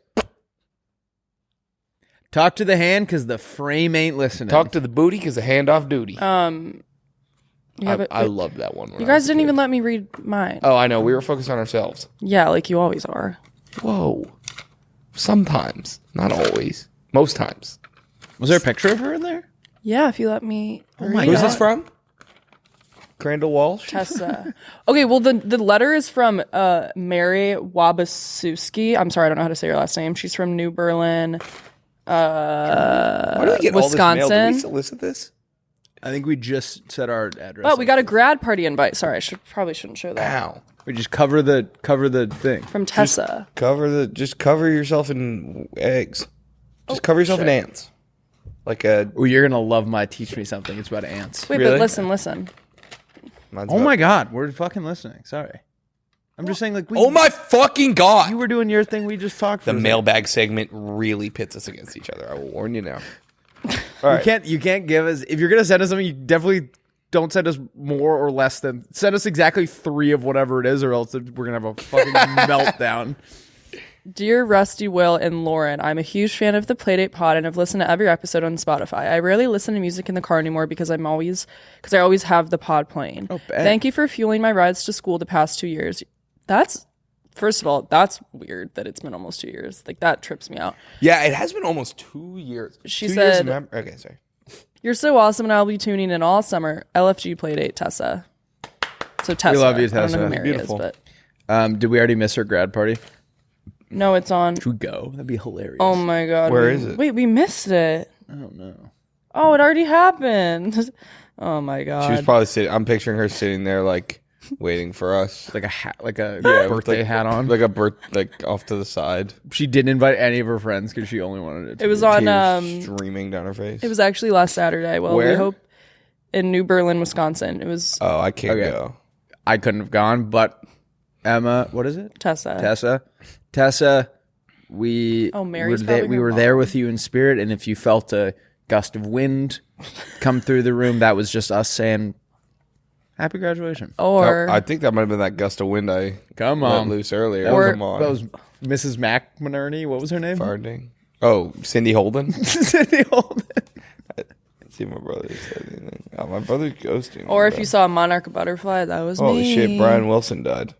C: Talk to the hand because the frame ain't listening.
A: Talk to the booty because the hand off duty.
B: Yeah, but
A: I love that one.
B: you guys didn't even let me read mine.
A: Oh, I know. We were focused on ourselves.
B: Yeah, like you always are.
A: Whoa. Sometimes, not always. Most times.
C: Was there a picture of her in there?
B: Yeah, if you let me.
A: Who's this from? Crandall Walsh.
B: Tessa. Okay, well the letter is from Mary Wabasuski. I'm sorry, I don't know how to say your last name. She's from New Berlin,
A: Why do we get
B: Wisconsin.
A: all this mail? Did we solicit this?
C: I think we just said our address.
B: Oh, we got a grad party invite. Sorry, I probably shouldn't show that.
A: Ow.
C: We just cover the thing.
B: From Tessa.
A: Just cover yourself in eggs. Just cover yourself in ants. Like a.
C: Oh, you're gonna love my teach me something. It's about ants.
B: Wait,
A: Really?
B: but listen.
C: Oh my god, we're fucking listening. Sorry, I'm just saying like.
A: Oh my fucking god!
C: You were doing your thing. We just talked.
A: The mailbag segment really pits us against each other. I will warn you now. All right.
C: You can't give us if you're gonna send us something. You definitely don't send us more or less than send us exactly 3 of whatever it is, or else we're gonna have a fucking meltdown.
B: Dear Rusty, Will, and Lauren, I'm a huge fan of the Playdate pod and have listened to every episode on Spotify. I rarely listen to music in the car anymore because I always have the pod playing.
C: Oh, bet.
B: Thank you for fueling my rides to school the past 2 years. First of all, that's weird that it's been almost 2 years. Like, that trips me out.
A: Yeah, it has been almost 2 years.
B: She
A: 2 years
B: said-
A: okay, sorry.
B: You're so awesome, and I'll be tuning in all summer. LFG Playdate, Tessa. So Tessa.
C: love you,
B: I don't know
C: Tessa.
B: who Mary
A: Beautiful.
B: is, but
C: Did we already miss her grad party?
B: no, it's on.
C: To go. That'd be hilarious.
B: Oh my god.
A: Where is it?
B: Wait, we missed it.
C: I don't know.
B: Oh, it already happened. Oh my god.
A: She was probably sitting. I'm picturing her sitting there, like waiting for us,
C: Like a hat, like a
A: Yeah,
C: birthday
A: like-
C: hat on.
A: like a birth, like off to the side.
C: She didn't invite any of her friends because she only wanted it. To
B: It was
C: be-
B: on.
A: Tears streaming down her face.
B: It was actually last Saturday. Well, we
A: Where?
B: hope in New Berlin, Wisconsin. It was
A: Oh, I can't
C: Okay.
A: go.
C: I couldn't have gone, but Emma, what is it?
B: Tessa.
C: Tessa. We
B: Oh, Mary's
C: were there,
B: probably
C: we
B: her
C: were there
B: mom.
C: with you in spirit, and if you felt a gust of wind come through the room, that was just us saying, "Happy graduation."
B: Or
A: I think that might have been that gust of wind I
C: Come
A: let
C: on.
A: loose earlier.
B: Or-
A: Come on.
C: That was Mrs. McInerney. What was her name?
A: farting. Oh, Cindy Holden.
C: Cindy Holden.
A: See my brother said anything. Oh, my brother's ghosting.
B: or
A: me,
B: if
A: bro.
B: you saw a monarch butterfly, that was
A: Holy
B: me.
A: shit, Brian Wilson died.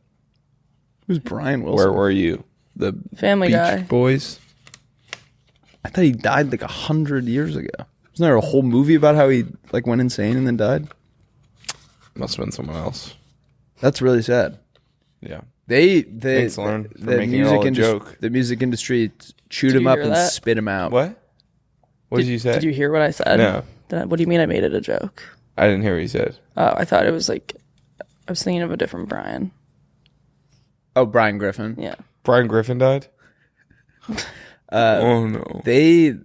C: Who's Brian Wilson?
A: Where were you? The
B: Family
A: Beach
B: Guy.
A: Boys.
C: I thought he died like 100 years ago. Wasn't there a whole movie about how he like went insane and then died?
A: Must have been someone else.
C: That's really sad.
A: Yeah.
C: Thanks,
A: Lauren, for making it all a joke.
C: The music industry chewed
B: Did
C: him
B: you
C: up
B: hear
C: and
B: that?
C: spit him out.
A: What? What did you say?
B: Did you hear what I said?
A: No.
B: What do you mean I made it a joke?
A: I didn't hear what you said.
B: Oh, I thought it was like I was thinking of a different Brian.
C: Oh, Brian Griffin.
B: Yeah.
A: Brian Griffin died? Oh no.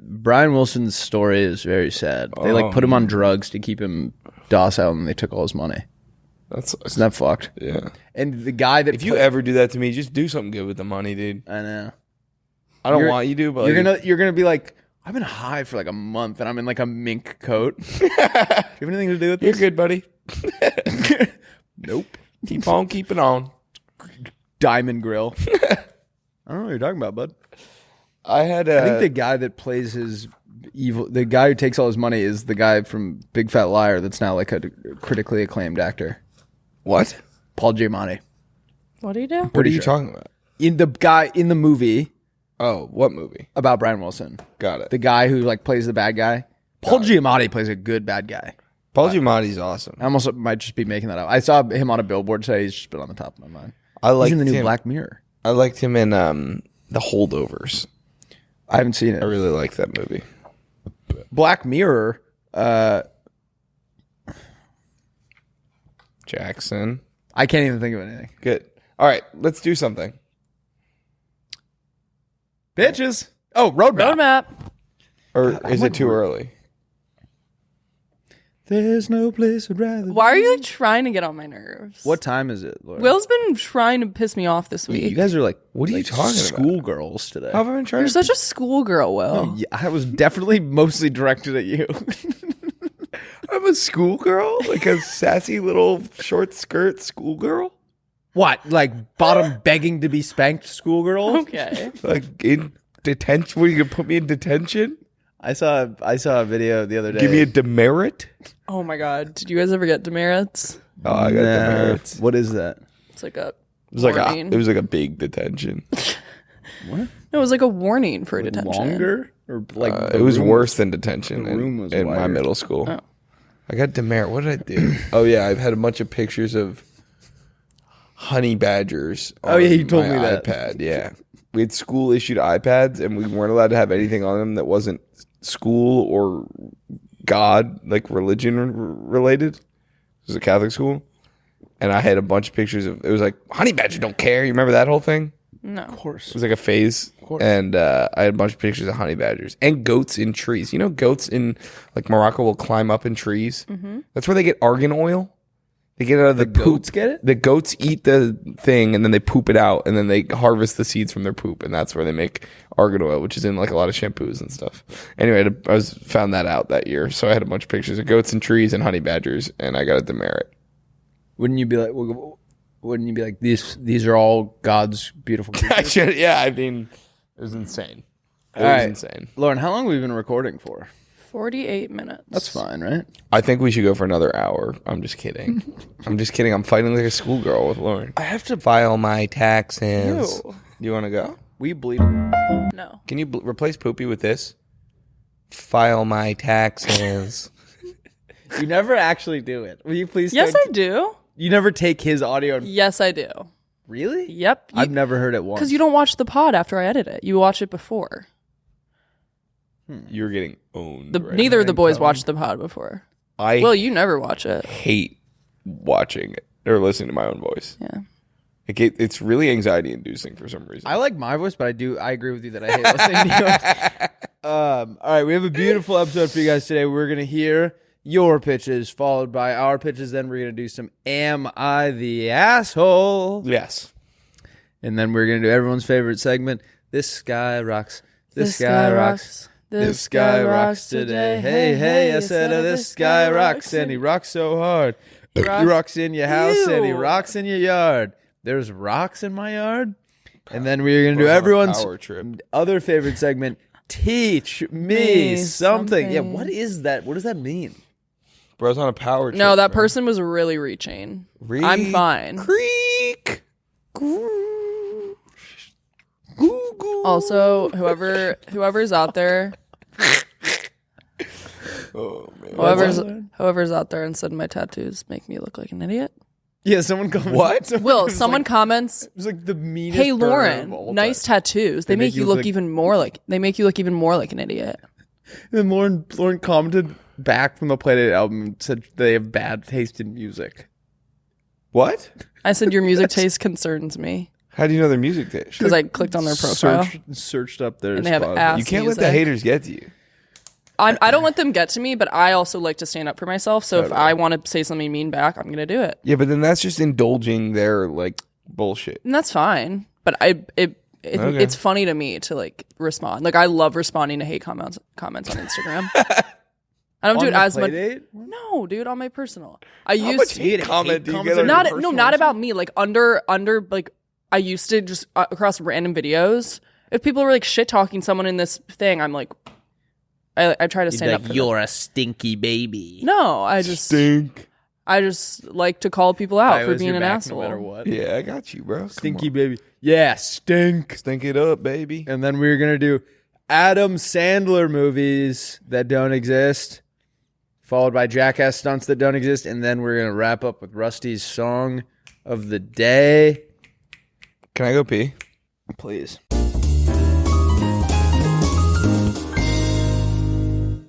C: Brian Wilson's story is very sad. They like put him on drugs to keep him docile, and they took all his money.
A: That's
C: Isn't that fucked?
A: yeah.
C: And the guy that
A: If you ever do that to me, just do something good with the money, dude.
C: I know.
A: I don't
C: You're-
A: want you to, but
C: You're gonna be like, I've been high for like a month, and I'm in like a mink coat. Do you have anything to do with
A: you're
C: this?
A: good, buddy.
C: Nope.
A: Keep on keeping on.
C: Diamond grill. I don't know what you're talking about, bud.
A: I had
C: I think the guy that plays his evil, the guy who takes all his money, is the guy from Big Fat Liar that's now like a critically acclaimed actor,
A: what?
C: Paul Giamatti.
B: What do you do?
A: What are you talking about?
C: In the guy in the movie
A: Oh, what movie?
C: about Brian Wilson,
A: Got it.
C: the guy who like plays the bad guy. Paul Giamatti plays a good bad guy.
A: Paul Giamatti's awesome.
C: I almost might just be making that up. I saw him on a billboard today. He's just been on the top of my mind.
A: I liked
C: He's in the new
A: him.
C: Black Mirror.
A: I liked him in The Holdovers.
C: I haven't seen it.
A: I really liked that movie.
C: Black Mirror.
A: Jackson.
C: I can't even think of anything.
A: Good. All right, let's do something.
C: Bitches. Oh, roadmap.
B: Roadmap.
A: Or is it too early?
C: There's no place I'd rather.
B: Why are you like trying to get on my nerves?
C: What time is it, Laura?
B: Will's been trying to piss me off this
C: You
B: week.
C: guys are like,
A: What are you talking about?
C: Schoolgirls today.
A: How have I been trying
B: You're
A: to...
B: such a schoolgirl, Will.
C: Yeah, I was definitely mostly directed at you.
A: I'm a schoolgirl? Like a sassy little short skirt schoolgirl?
C: What? Like bottom begging to be spanked schoolgirl?
B: Okay.
A: Like in detention? What, are you going to put me in detention?
C: I saw a video the other day.
A: Give me a demerit?
B: Oh my god. Did you guys ever get demerits?
A: Oh, I got demerits.
C: What is that?
B: It's like a
A: It was like
B: warning.
A: it was like a big detention.
C: What?
B: It was like a warning for detention.
C: Longer? Or like
A: It was worse than detention
C: the room was
A: in my
C: wired.
A: middle school.
B: Oh.
A: I got demerit. What did I do? Oh yeah, I've had a bunch of pictures of honey badgers.
C: Oh, yeah, you
A: on
C: told
A: my
C: me that.
A: iPad. Yeah, we had school issued iPads, and we weren't allowed to have anything on them that wasn't school or God, like religion related. It was a Catholic school, and I had a bunch of pictures of. It was like honey badger don't care. You remember that whole thing?
B: No.
C: Of course.
A: It was like a phase, and I had a bunch of pictures of honey badgers and goats in trees. You know, goats in like Morocco will climb up in trees. Mm-hmm. That's where they get argan oil. They get it out of the poop.
C: Goats get it?
A: The goats eat the thing, and then they poop it out, and then they harvest the seeds from their poop, and that's where they make argan oil, which is in like a lot of shampoos and stuff. Anyway, I found that out that year, so I had a bunch of pictures of goats in trees and honey badgers, and I got a demerit.
C: Wouldn't you be like these are all God's beautiful
A: I
C: creatures?
A: should, yeah. I mean, it was insane. It
C: All
A: was
C: right.
A: insane.
C: Lauren, how long have we been recording for?
B: 48 minutes.
C: That's fine, right?
A: I think we should go for another hour. I'm just kidding. I'm just kidding. I'm fighting like a schoolgirl with Lauren. I have to file my taxes.
B: Ew.
A: You want to go?
C: We believe.
B: No.
A: Can you replace Poopy with this? File my taxes.
C: You never actually do it. Will you please?
B: Yes, I do.
C: You never take his audio.
B: Yes, I do.
C: Really?
B: Yep.
C: I've never heard it once.
B: Because you don't watch the pod after I edit it. You watch it before.
A: You're getting owned.
B: Neither of the boys watched the pod before.
A: I
B: Well, you never watch it.
A: hate watching it or listening to my own voice.
B: Yeah.
A: It's really anxiety inducing for some reason.
C: I like my voice, but I agree with you that I hate listening to you. All right, we have a beautiful episode for you guys today. We're gonna hear your pitches, followed by our pitches. Then we're gonna do some "Am I the Asshole?"
A: Yes.
C: And then we're gonna do everyone's favorite segment. This guy rocks. This guy rocks. This guy rocks today. Hey, hey, I said this guy rocks, and he rocks so hard. He rocks in your house, and he
B: Ew.
C: rocks in your yard. There's rocks in my yard. And then we're going to do everyone's
A: power trip.
C: other favorite segment, Teach Me Something. Yeah,
B: something.
C: what is that? What does that mean?
A: Bro's on a power trip.
B: No, that
A: bro.
B: person was really reaching. I'm fine.
A: Creek.
B: Also, whoever's out there,
A: Oh man.
B: whoever's out there and said my tattoos make me look like an idiot.
C: Yeah, someone commented.
A: What?
B: Will, someone comments,
C: It was like the meanest.
B: "Hey
C: burn of
B: Lauren,
C: all
B: nice
C: time.
B: tattoos. They make you look even more like an idiot."
C: And Lauren commented back from the Playdate album and said they have bad taste in music.
A: What?
B: I said your music taste concerns me
A: How do you know their music taste?
B: because I clicked on their profile
C: Searched up their
B: and they have
C: Spotify.
B: ass
A: You can't let the
B: music.
A: haters get to you.
B: I don't let them get to me, but I also like to stand up for myself. So if I want to say something mean back, I'm gonna do it,
A: Yeah, but then that's just indulging their like bullshit.
B: and that's fine. But it's funny to me to like respond. Like I love responding to hate comments on Instagram. I don't do it as much. No, dude, on my personal. I
A: How
B: used
A: much hate comment do you get? on your
B: not about me. Like under like I used to just across random videos. If people were like shit talking someone in this thing, I'm like, I try to stand up for them.
C: a stinky baby.
B: No, I just
A: Stink.
B: like to call people out for
C: was
B: being
C: your
B: an
C: back
B: asshole.
C: No matter what.
A: Yeah, I got you, bro. Come
C: Stinky
A: on.
C: baby. Yeah, stink.
A: Stink it up, baby.
C: And then we're going to do Adam Sandler movies that don't exist, followed by Jackass stunts that don't exist. And then we're going to wrap up with Rusty's song of the day.
A: Can I go pee?
C: Please.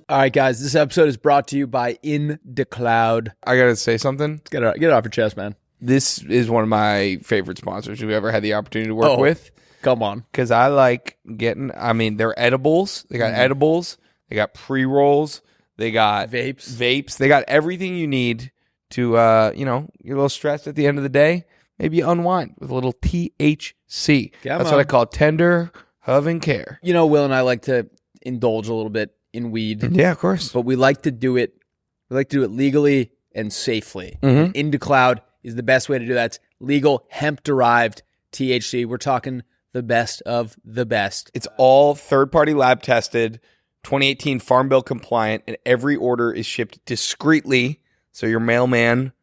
C: All right, guys. This episode is brought to you by In the Cloud.
A: I gotta say something.
C: Get it off your chest, man.
A: This is one of my favorite sponsors we've ever had the opportunity to work with.
C: Come on.
A: Because I like getting, I mean, they're edibles. They got edibles. They got pre-rolls. They got vapes. They got everything you need to, you're a little stressed at the end of the day. Maybe you unwind with a little THC. That's what I call tender love and care.
C: You know, Will and I like to indulge a little bit in weed.
A: Yeah, of course.
C: But we like to do it legally and safely.
A: Mm-hmm.
C: In the Cloud is the best way to do that. It's legal hemp-derived THC. We're talking the best of the best.
A: It's all third-party lab tested, 2018 Farm Bill compliant, and every order is shipped discreetly. So your mailman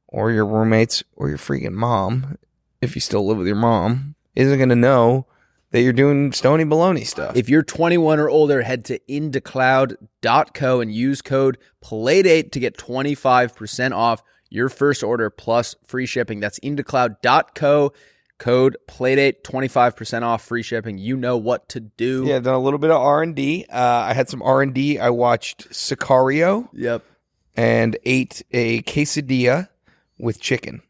A: or your roommates or your freaking mom, if you still live with your mom, isn't going to know that you're doing stony baloney stuff.
C: If you're 21 or older, head to indecloud.co and use code Playdate to get 25% off your first order plus free shipping. That's indecloud.co. Code Playdate, 25% off, free shipping. You know what to do.
A: Yeah, done a little bit of R&D. I had some R&D. I watched Sicario.
C: Yep.
A: And ate a quesadilla with chicken.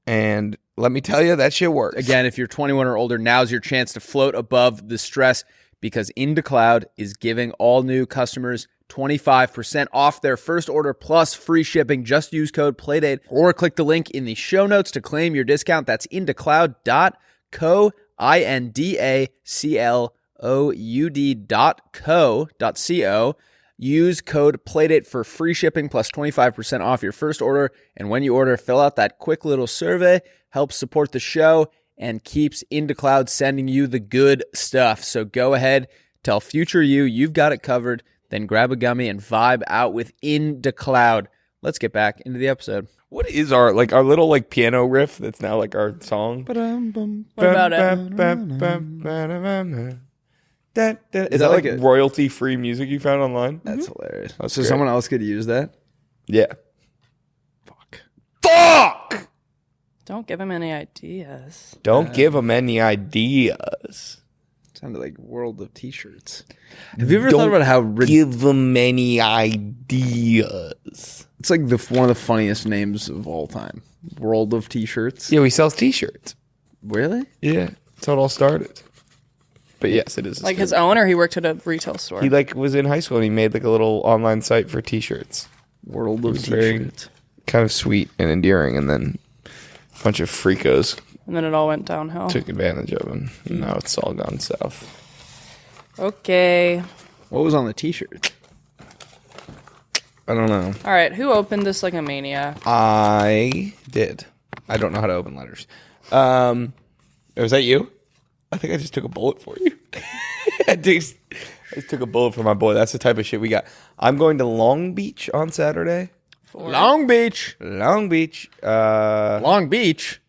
A: And let me tell you, that shit works.
C: Again, if you're 21 or older, now's your chance to float above the stress because IndaCloud is giving all new customers 25% off their first order plus free shipping. Just use code Playdate or click the link in the show notes to claim your discount. That's indacloud.co, indacloud.co. Use code Playdate for free shipping plus 25% off your first order. And when you order, fill out that quick little survey, helps support the show, and keeps IndaCloud sending you the good stuff. So go ahead, tell future you've got it covered. Then grab a gummy and vibe out with IndaCloud. Let's get back into the episode.
A: What is our little piano riff that's now like our song?
B: What about it?
A: Is that like royalty-free music you found online?
C: That's hilarious.
A: That's
C: so
A: great.
C: someone else could use that?
A: Yeah.
C: Fuck!
B: Don't give him any ideas.
A: Don't give them any ideas.
C: Sounded like World of T-shirts. Have you ever thought about how
A: give them any ideas?
C: It's like one of the funniest names of all time. World of T-shirts.
A: Yeah, he sells T-shirts.
C: Really?
A: Yeah, that's how it all started. But yes, it is.
B: Like his own, or he worked at a retail store?
A: He was in high school and he made a little online site for T-shirts.
C: World of
A: Very
C: T-shirts.
A: kind of sweet and endearing, and then a bunch of freakos
B: And then it all went downhill.
A: took advantage of him. And now it's all gone south.
B: Okay.
C: What was on the T-shirt?
A: I don't know.
B: All right. Who opened this like a maniac?
A: I did. I don't know how to open letters. Was that you? I think I just took a bullet for you. I just took a bullet for my boy. That's the type of shit we got. I'm going to Long Beach on Saturday.
C: Long Beach.
A: Long Beach.
C: Long Beach?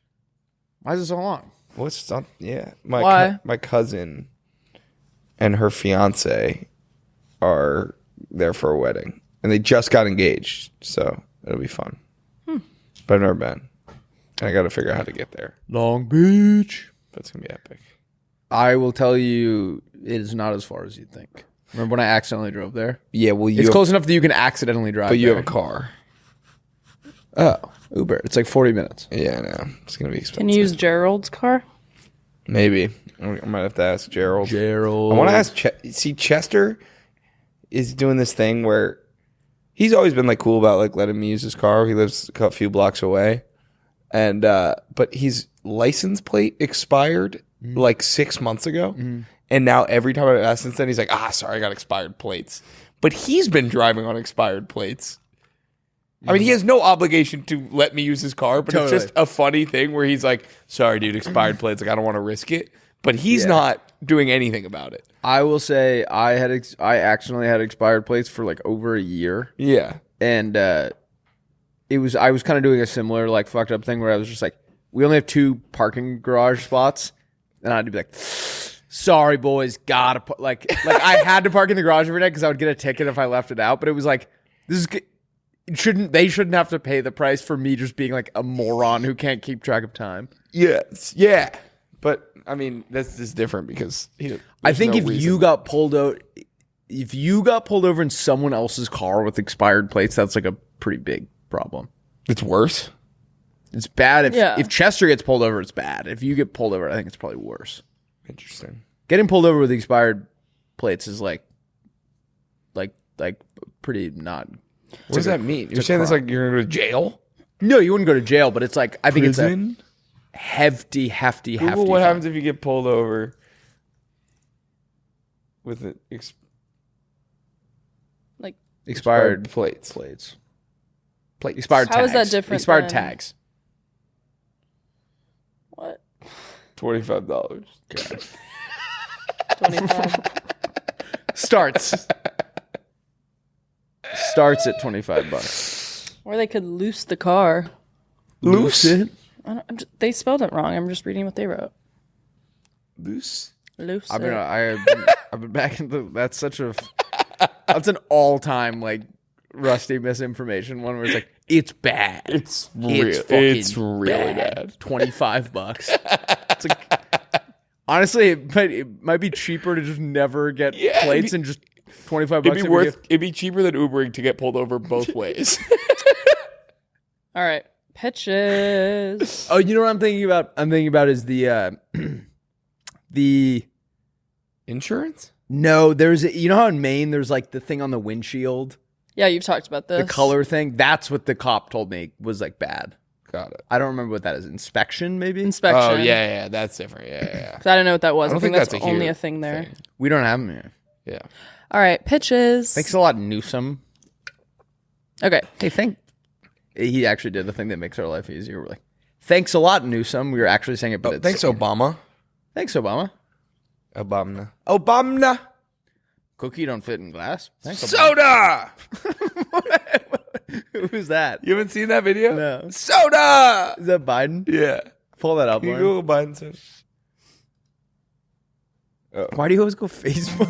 C: Why is it so long?
A: What's on? Yeah.
B: Why?
A: My cousin and her fiance are there for a wedding. And they just got engaged. So it'll be fun. But I've never been. And I got to figure out how to get there.
C: Long Beach.
A: That's going to be epic.
C: I will tell you, it is not as far as you'd think. Remember when I accidentally drove there?
A: Yeah, well,
C: It's close enough that you can accidentally drive
A: but you
C: there.
A: have a car.
C: Oh, Uber. It's like 40 minutes.
A: Yeah, I know. It's going to be expensive.
B: Can you use Gerald's car?
A: Maybe. I might have to ask Gerald. I
C: Gerald.
A: want to ask... See, Chester is doing this thing where he's always been cool about letting me use his car. He lives a few blocks away. And but his license plate expired 6 months ago. And now every time I've asked since then, he's like, sorry, I got expired plates. But he's been driving on expired plates. I mean, he has no obligation to let me use his car, but
C: Totally.
A: it's just a funny thing where he's like, sorry, dude, expired plates. I don't want to risk it. But he's not doing anything about it.
C: I will say I accidentally had expired plates for over a year.
A: Yeah.
C: And I was kind of doing a similar fucked up thing where I was just we only have 2 parking garage spots. And I'd be like, sorry, boys, gotta put I had to park in the garage every night because I would get a ticket if I left it out. But it was they shouldn't have to pay the price for me just being a moron who can't keep track of time.
A: Yes. Yeah. But I mean, that's just different because
C: I think if you got pulled over in someone else's car with expired plates, that's like a pretty big problem.
A: it's worse.
C: It's bad if Chester gets pulled over, it's bad. If you get pulled over, I think it's probably worse.
A: Interesting.
C: Getting pulled over with expired plates is like pretty not.
A: What does that mean? You're saying this like you're gonna go to jail?
C: No, you wouldn't go to jail, but it's like I think
A: Prison?
C: it's a hefty.
A: Google what happens if you get pulled over with an
B: Like,
C: expired
A: plates.
C: Expired tags.
B: How is that different
C: Expired
B: than-
C: tags.
B: what?
A: $25.
B: 25.
C: Starts at $25.
B: Or they could loose the car.
A: Loose it?
B: They spelled it wrong. I'm just reading what they wrote.
A: Loose.
B: Loose.
C: I've been back in the. That's an all-time like rusty misinformation one where it's like it's bad.
A: It's
C: It's
A: really bad.
C: $25. It's like honestly, it might be cheaper to just never get plates and just $25.
A: It'd be cheaper than Ubering to get pulled over both ways.
B: All right. Pitches.
C: Oh, you know what I'm thinking about? I'm thinking about is the
A: Insurance?
C: no. There's you know how in Maine there's like the thing on the windshield,
B: Yeah, you've talked about this.
C: the color thing. That's what the cop told me was like bad.
A: Got it.
C: I don't remember what that is. Inspection, maybe.
B: Inspection.
A: Oh yeah, that's different. Yeah.
B: 'Cause I don't know what that was.
A: I
B: I,
A: don't
B: think
A: think
B: that's
A: that's a
B: only
A: here
B: a thing there.
C: We don't have them here.
A: Yeah.
B: All right. Pitches.
C: Thanks a lot, Newsom.
B: Okay.
C: Hey, he actually did the thing that makes our life easier. We're like, thanks a lot, Newsom. We were actually saying it, but it's,
A: Thanks, Obama.
C: Thanks, Obama.
A: Obama.
C: Cookie don't fit in glass. Thanks, Obama.
A: Soda.
C: Who's that?
A: You haven't seen that video?
C: No.
A: Soda.
C: Is that Biden?
A: Yeah.
C: Pull that up,
A: You
C: Lauren.
A: Google Biden soda.
C: Why do you always go Facebook?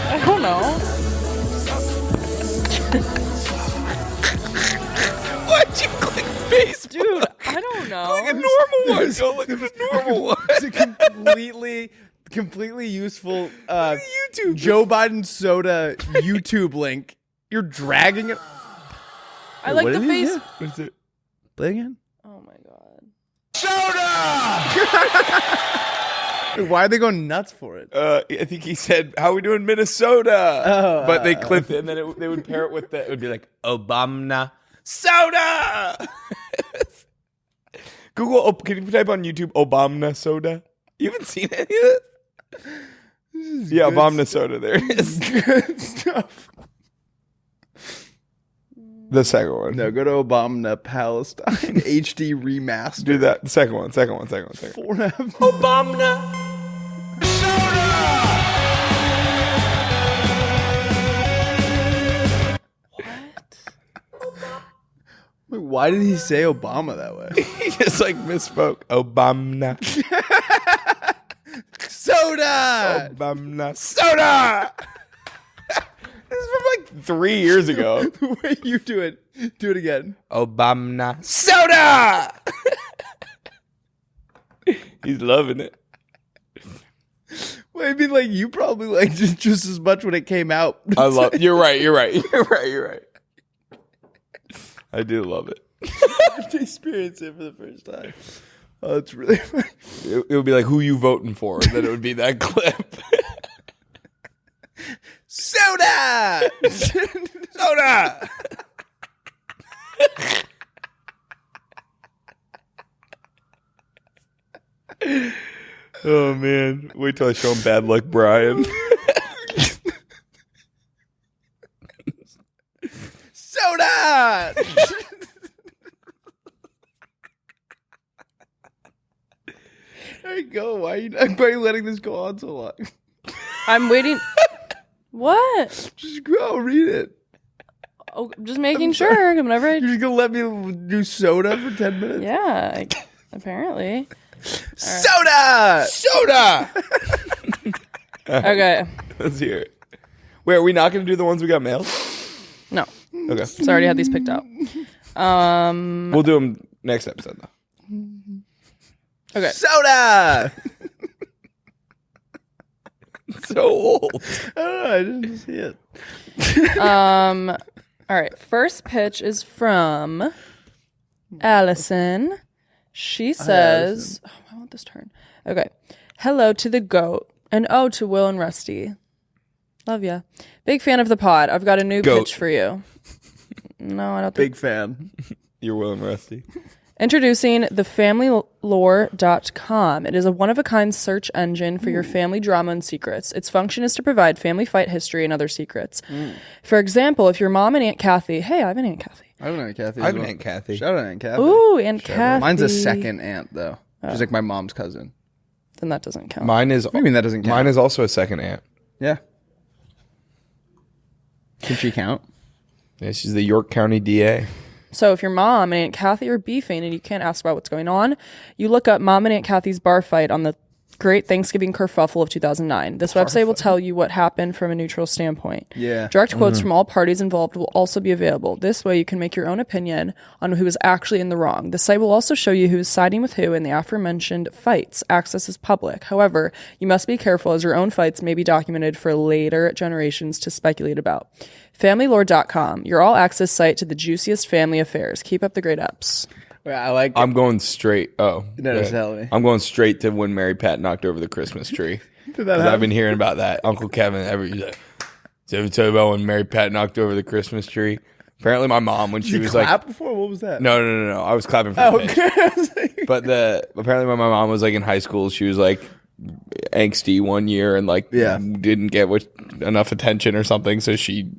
B: I don't know.
A: Why'd you click Facebook?
B: Dude, I don't know.
A: Click a normal one. Go look at the normal one.
C: It's a completely useful
A: YouTube.
C: Joe Biden soda YouTube link. You're dragging it.
B: I like
C: What
B: the
C: is it?
B: face.
C: Yeah.
A: What is it?
C: Play again.
B: Oh my god.
A: Soda.
C: Why are they going nuts for it?
A: I think he said, "How we doing, Minnesota?"
C: Oh,
A: but they clipped it, and then they would pair it with the. It would be like Obama soda. Google. Oh, can you type on YouTube Obama soda? You haven't seen any of this? Yeah, Obama soda. There it is.
C: Good stuff.
A: The second one.
C: No, go to Obama Palestine HD remastered.
A: Do that. The second one.
C: 4.5.
A: Obama
C: Wait, why did he say Obama that way?
A: He just like misspoke. Obama
C: Soda.
A: Obama soda. This is from like 3 years ago.
C: The way you do it again.
A: Obama soda. He's loving it.
C: Well, I mean, like you probably like just as much when it came out.
A: I love. You're right. I do love it.
C: to experience it for the first time. Oh, it's really funny.
A: It would be like, who you voting for? And then it would be that clip.
C: Soda.
A: Soda. Oh man! Wait till I show him Bad Luck Brian.
C: Soda. There you go. Why are you letting this go on so long?
B: I'm waiting. What?
C: Just go read it.
B: Oh, just making sure. Whenever I.
C: You're just gonna let me do soda for 10 minutes?
B: Yeah. Apparently.
C: Soda.
A: Soda.
B: Okay.
A: Let's hear it. Wait, are we not going to do the ones we got mailed?
B: No.
A: Okay.
B: So I already had these picked out.
A: We'll do them next episode though.
B: Okay.
C: Soda.
A: So old.
C: I didn't see it.
B: All right. First pitch is from Allison. She says, I want this turn. Okay. Hello to the goat and to Will and Rusty. Love ya. Big fan of the pod. I've got a new
A: Goat.
B: pitch for you. No, I don't think.
C: Big fan.
A: You're Will and Rusty.
B: Introducing thefamilylore.com. It is a one-of-a-kind search engine for your family drama and secrets. Its function is to provide family fight history and other secrets. For example, if your mom and Aunt Kathy... Hey, I have an Aunt Kathy.
C: I have an Aunt Kathy.
A: I have an Aunt Kathy.
C: Shout out Aunt Kathy.
B: Ooh, Aunt Kathy.
C: Mine's a second aunt, though. She's like my mom's cousin.
B: Then that doesn't count.
A: Mine is.
C: What do you mean that doesn't count?
A: Mine is also a second aunt.
C: Yeah. Can she count?
A: Yeah, she's the York County DA.
B: So if your mom and Aunt Kathy are beefing and you can't ask about what's going on, you look up Mom and Aunt Kathy's bar fight on the Great Thanksgiving Kerfuffle of 2009. This website will tell you what happened from a neutral standpoint.
C: Yeah.
B: Direct quotes from all parties involved will also be available. This way you can make your own opinion on who is actually in the wrong. The site will also show you who is siding with who in the aforementioned fights. Access is public. However, you must be careful as your own fights may be documented for later generations to speculate about. FamilyLore.com, your all-access site to the juiciest family affairs. Keep up the great ups.
C: I like
A: I'm going straight. Oh,
C: No,
A: yeah.
C: tell me.
A: I'm going straight to when Mary Pat knocked over the Christmas tree.
C: Did that
A: 'Cause
C: happen?
A: I've been hearing about that. Uncle Kevin, he's like, "Did I ever tell you about when Mary Pat knocked over the Christmas tree?" Apparently, my mom, when she
C: Did you
A: was
C: clap
A: like,
C: before? What was that?
A: "No, I was clapping for
C: Oh,
A: the pitch."
C: okay.
A: But apparently when my mom was like in high school, she was like angsty one year and like didn't get enough attention or something, so she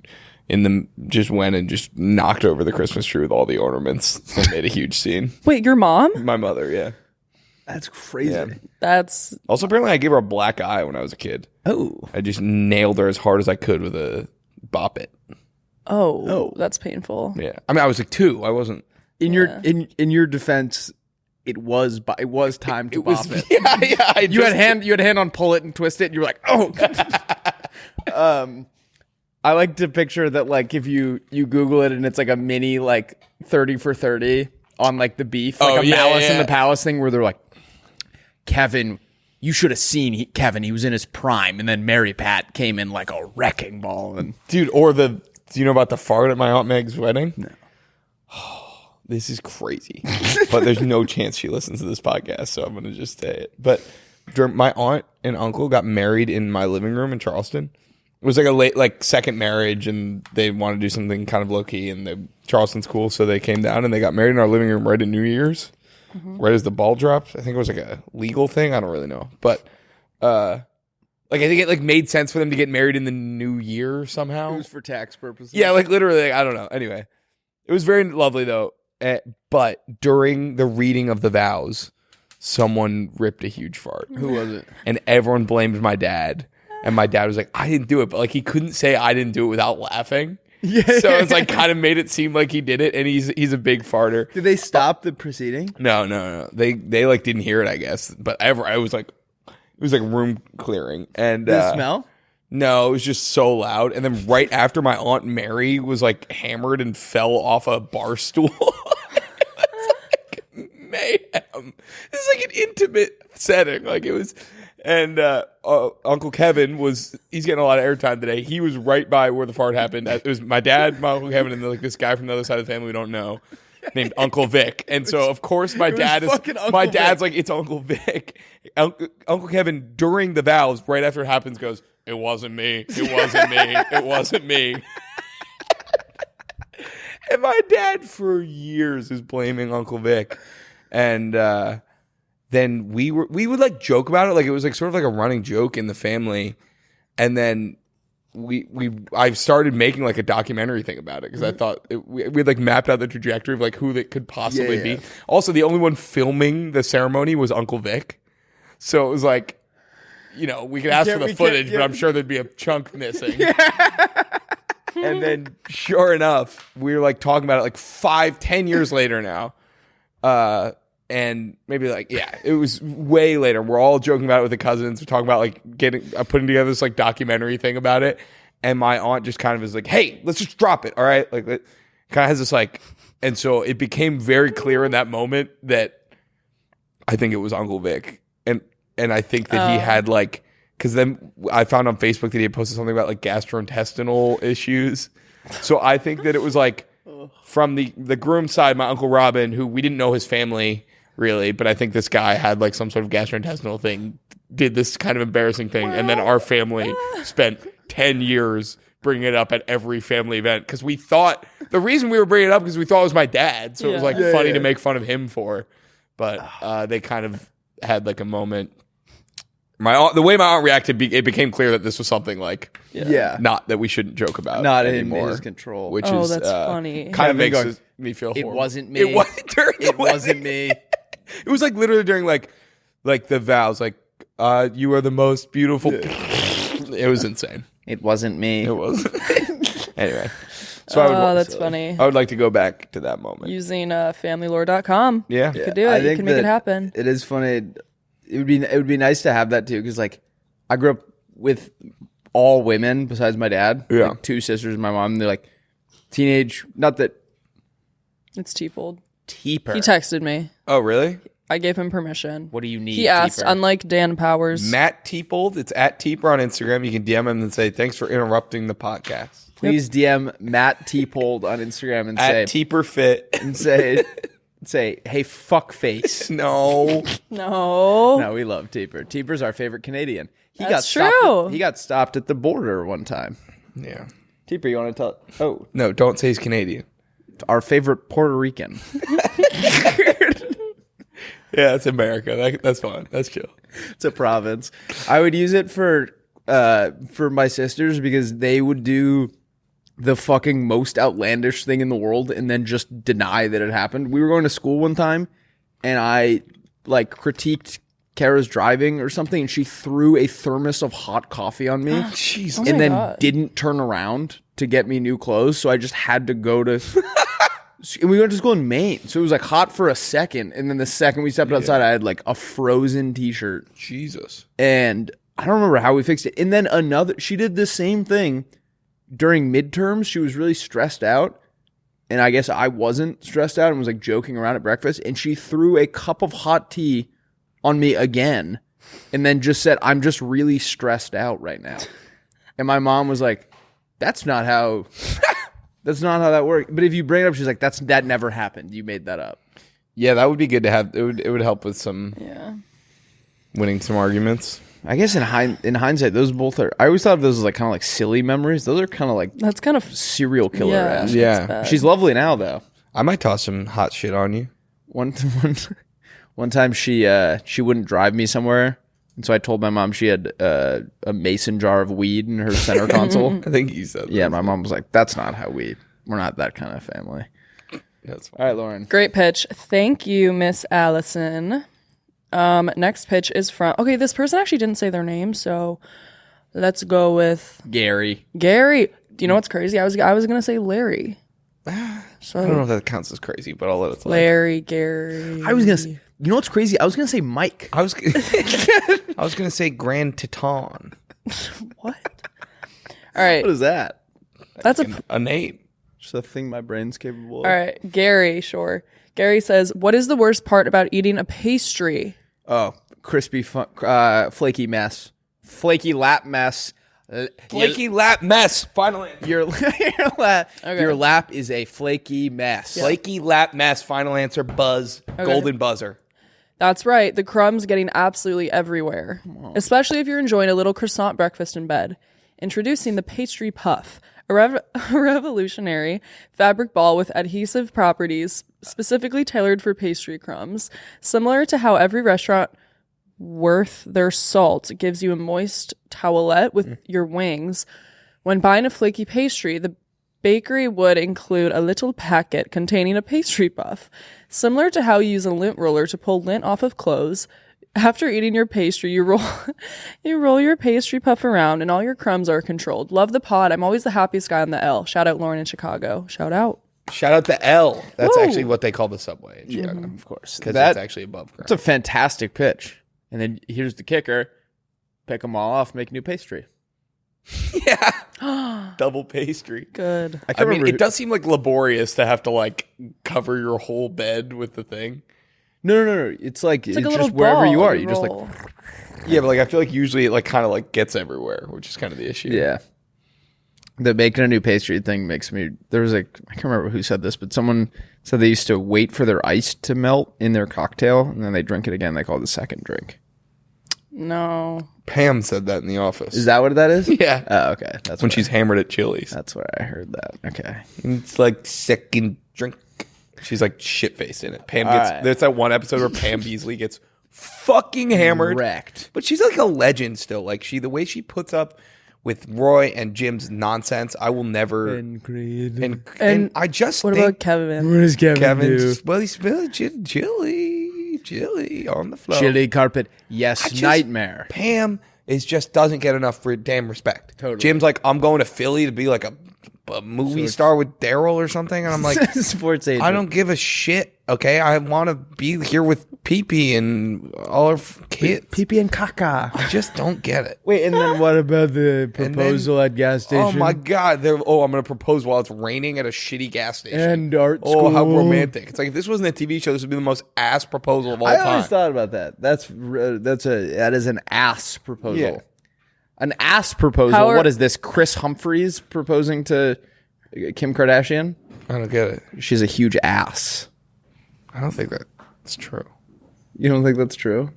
A: just went and just knocked over the Christmas tree with all the ornaments and made a huge scene.
B: Wait, your mom?
A: My mother, yeah.
C: That's crazy.
A: Yeah.
B: That's...
A: Also, apparently I gave her a black eye when I was a kid.
C: Oh.
A: I just nailed her as hard as I could with a bop it.
B: Oh, that's painful.
A: Yeah. I mean, I was like 2. I wasn't.
C: In your defense, it was time to bop it.
A: Yeah.
C: You had a hand on pull it and twist it, and you were like, oh. I like to picture that, like, if you Google it and it's like a mini, like, 30 for 30 on, like, the beef, like Malice in the Palace thing where they're like, Kevin, you should have seen Kevin. He was in his prime. And then Mary Pat came in like a wrecking ball. And
A: Dude, do you know about the fart at my Aunt Meg's wedding? No. This is crazy. But there's no chance she listens to this podcast, so I'm going to just say it. But my aunt and uncle got married in my living room in Charleston. It was like a late, second marriage, and they wanted to do something kind of low-key, and Charleston's cool, so they came down, and they got married in our living room right at New Year's, right as the ball dropped. I think it was like a legal thing. I don't really know. But, I think it, made sense for them to get married in the new year somehow.
C: it was for tax purposes.
A: Yeah, literally, I don't know. Anyway, it was very lovely, though. But during the reading of the vows, someone ripped a huge fart.
C: Who was it?
A: And everyone blamed my dad. And my dad was like, I didn't do it. But he couldn't say I didn't do it without laughing. Yeah. So it's kind of made it seem like he did it. And he's a big farter.
C: Did they stop the proceeding?
A: No. They didn't hear it, I guess. But it was like room clearing. And
C: Did it smell?
A: No, it was just so loud. And then right after my Aunt Mary was hammered and fell off a bar stool. It was mayhem. It's an intimate setting. It was. And Uncle Kevin he's getting a lot of airtime today. He was right by where the fart happened. It was my dad, my Uncle Kevin, and this guy from the other side of the family we don't know, named Uncle Vic. And so, of course, my dad's like, it's Uncle Vic. Uncle Kevin, during the vows, right after it happens, goes, it wasn't me. It wasn't me. It wasn't me. And my dad, for years, is blaming Uncle Vic. And then we would joke about it. It was sort of a running joke in the family. And then I started making a documentary thing about it because I thought we had mapped out the trajectory of who that could possibly be. Also, the only one filming the ceremony was Uncle Vic. So it was we could ask for the footage, but I'm sure there'd be a chunk missing. And then sure enough, we were talking about it 5-10 years later now. And maybe it was way later. We're all joking about it with the cousins. We're talking about putting together this documentary thing about it. And my aunt just kind of is like, hey, let's just drop it. All right. Kind of has this and so it became very clear in that moment that I think it was Uncle Vic, and I think that he had like, because then I found on Facebook that he had posted something about like gastrointestinal issues. So I think that it was like from the groom's side, my Uncle Robin, who we didn't know his family really, but I think this guy had like some sort of gastrointestinal thing, did this kind of embarrassing thing, and then our family spent 10 years bringing it up at every family event because we thought the reason we were bringing it up because we thought it was my dad, so it was like funny to make fun of him for. But they kind of had like a moment. The way my aunt reacted, it became clear that this was something like, not that we shouldn't joke about,
C: not
A: anymore,
C: in his control.
A: Which is
B: that's funny.
A: Kind of makes me feel horrible.
C: It wasn't me.
A: It wasn't during
C: It wasn't me.
A: It was like literally during like the vows, like you are the most beautiful. It was insane.
C: It wasn't me.
A: It was. Anyway, so
B: that's funny.
A: I would like to go back to that moment
B: Using familylore.com.
A: Yeah.
B: You could do it. You can make it happen.
C: It is funny. It would be nice to have that too, because like I grew up with all women besides my dad.
A: Yeah.
C: Like 2 sisters and my mom. And they're like teenage. Not that
B: It's Teepold.
C: Teeper.
B: He texted me.
A: Oh, really?
B: I gave him permission.
C: What do you need?
B: He asked,
C: Teeper?
B: unlike Dan Powers.
A: Matt Teepold. It's at Teeper on Instagram. You can DM him and say, thanks for interrupting the podcast.
C: Please DM Matt Teepold on Instagram and
A: At
C: say
A: Teeper Fit.
C: and say, hey, fuck face.
A: No.
B: No.
C: No, we love Teeper. Teeper's our favorite Canadian.
B: That's
C: stopped
B: true.
C: He got stopped at the border one time.
A: Yeah.
C: Teeper, you want to tell? Oh,
A: No, don't say he's Canadian.
C: our favorite Puerto Rican.
A: Yeah, it's America. That's fine. That's chill.
C: It's a province. I would use it for my sisters because they would do the fucking most outlandish thing in the world and then just deny that it happened. We were going to school one time and I like critiqued Kara's driving or something and she threw a thermos of hot coffee on me.
A: Jesus.
B: Oh
C: and
B: my
C: then
B: God.
C: didn't turn around to get me new clothes. So I just had to go to. And we went to school in Maine. So it was like hot for a second. And then the second we stepped outside, I had like a frozen t-shirt.
A: Jesus.
C: And I don't remember how we fixed it. And then she did the same thing during midterms. She was really stressed out. And I guess I wasn't stressed out and was like joking around at breakfast. And she threw a cup of hot tea on me again. And then just said, I'm just really stressed out right now. And my mom was like, that's not how that worked. But if you bring it up, she's like, that never happened. You made that up.
A: Yeah, that would be good to have. It would help with some winning some arguments.
C: I guess in hindsight, those both are. I always thought of those as like kind of like silly memories. Those are kind of like
B: That's kind of
C: serial killer ass.
A: Yeah.
B: that's bad.
C: She's lovely now though.
A: I might toss some hot shit on you.
C: One time she wouldn't drive me somewhere, and so I told my mom she had a mason jar of weed in her center console.
A: I think you said that.
C: Yeah, my mom was like, "That's not how we're not that kind of family."
A: That's fine.
C: All right, Lauren.
B: Great pitch. Thank you, Miss Allison. Next pitch is from. Okay, this person actually didn't say their name, so let's go with
C: Gary.
B: Gary. Do you know what's crazy? I was gonna say Larry. So
A: I don't know if that counts as crazy, but I'll let it slide.
B: Larry, Gary.
C: I was gonna say, you know what's crazy? I was gonna say Mike.
A: I was gonna say Grand Teton.
B: What? All right,
C: What is that?
B: that's
A: A name.
C: Just a thing my brain's capable of.
B: all right. Gary, sure. Gary says, "What is the worst part about eating a pastry?"
C: Oh, crispy, flaky mess, flaky lap mess.
A: Flaky lap mess. Final answer.
C: Your lap is a flaky mess.
A: Flaky lap mess. Final answer. Buzz. Golden buzzer.
B: That's right. The crumbs getting absolutely everywhere, especially if you're enjoying a little croissant breakfast in bed. Introducing the pastry puff, a revolutionary fabric ball with adhesive properties specifically tailored for pastry crumbs. Similar to how every restaurant worth their salt gives you a moist towelette with your wings, when buying a flaky pastry, the bakery would include a little packet containing a pastry puff. Similar to how you use a lint roller to pull lint off of clothes, after eating your pastry, you roll your pastry puff around and all your crumbs are controlled. Love the pod. I'm always the happiest guy on the L. Shout out Lauren in Chicago. Shout out.
A: Shout out to L. That's
B: Woo.
A: actually what they call the subway in Chicago.
C: Of course.
A: Because it's actually above ground.
C: That's a fantastic pitch. And then here's the kicker. Pick them all off, make new pastry.
A: Yeah. Double pastry.
B: Good.
A: I mean, it does seem like laborious to have to like cover your whole bed with the thing.
C: No. It's like
B: It's like a
C: just
B: little
C: wherever
B: ball
C: you are. You just like
B: roll.
A: Yeah, but like I feel like usually it like kind of like gets everywhere, which is kind of the issue.
C: yeah. The making a new pastry thing makes me. There was I can't remember who said this, but someone said they used to wait for their ice to melt in their cocktail, and then they drink it again. They call it the second drink.
B: No.
A: Pam said that in the office.
C: Is that what that is?
A: Yeah.
C: Oh, okay. That's
A: when
C: what
A: she's hammered at Chili's.
C: That's where I heard that. Okay.
A: It's like second drink. She's like shit faced in it. Pam
C: All
A: gets.
C: right.
A: There's that one episode where Pam Beasley gets fucking hammered,
C: Wrecked.
A: but she's like a legend still. Like the way she puts up with Roy and Jim's nonsense, I will never. And I just
B: What
A: think
B: about Kevin?
C: What does Kevin do?
A: well, he spilled chili on the floor.
C: Chili carpet. Yes,
A: I just-
C: nightmare.
A: Pam just doesn't get enough for damn respect.
C: Totally.
A: Jim's like, I'm going to Philly to be like a movie star with Daryl or something, and I'm like,
C: Sports agent.
A: I don't give a shit. Okay, I want to be here with Pee and all our kids.
C: Pee and caca.
A: I just don't get it.
C: Wait, and then what about the proposal at gas station?
A: Oh my god! I'm going to propose while it's raining at a shitty gas station.
C: And art
A: Oh,
C: school.
A: how romantic! It's like if this wasn't a TV show, this would be the most ass proposal of all
C: I
A: time.
C: always thought about that. That is an ass proposal.
A: Yeah.
C: An ass proposal. What is this? Chris Humphries proposing to Kim Kardashian?
A: I don't get it.
C: She's a huge ass.
A: I don't think that's true.
C: You don't think that's true?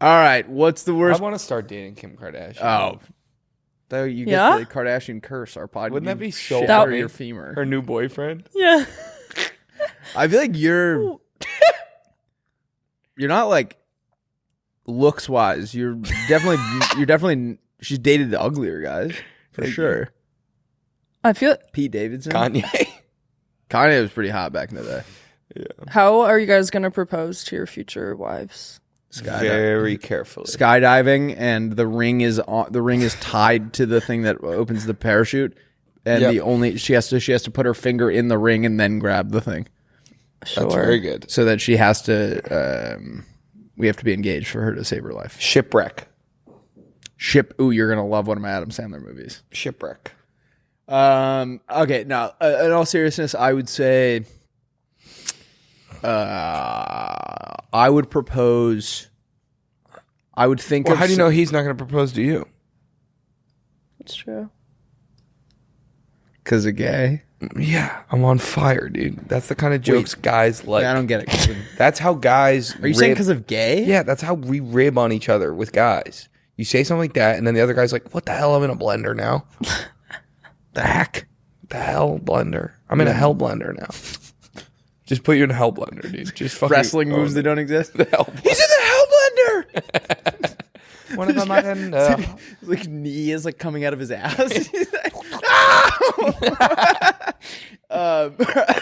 C: All right. What's the
A: I
C: worst?
A: want to start dating Kim Kardashian.
C: Oh. Though you
B: Yeah?
C: get the Kardashian curse, our podcast.
A: Wouldn't that be so
C: shit
A: funny?
C: your femur.
A: Her new boyfriend.
B: Yeah.
C: I feel like you're not like looks wise. You're definitely she's dated the uglier guys for sure.
B: I feel.
C: Pete Davidson.
A: Kanye.
C: Kanye was pretty hot back in the day.
B: How are you guys gonna propose to your future wives?
A: Very carefully.
C: Skydiving, and the ring is tied to the thing that opens the parachute, and
A: Yep.
C: she has to put her finger in the ring and then grab the thing,
B: Sure.
A: That's very good.
C: so that she has to. We have to be engaged for her to save her life.
A: Shipwreck.
C: Ooh, you're gonna love one of my Adam Sandler movies.
A: Shipwreck.
C: Okay, now in all seriousness, I would say I would propose. I would think.
A: Well,
C: of
A: how do you know he's not going to propose to you?
B: That's true.
C: Because of gay?
A: Yeah, I'm on fire, dude. That's the kind of jokes guys like.
C: I don't get it.
A: That's how guys.
C: Are you saying because of gay?
A: Yeah, that's how we rib on each other with guys. You say something like that, and then the other guy's like, "What the hell? I'm in a blender now." The heck? The hell blender? I'm in a hell blender now. Just put you in a hell blender, dude. Just fucking
C: Wrestling moves that don't exist.
A: The hell blender.
C: He's in the hell blender.
A: One of them I can.
C: His like knee is like coming out of his ass. He's like, all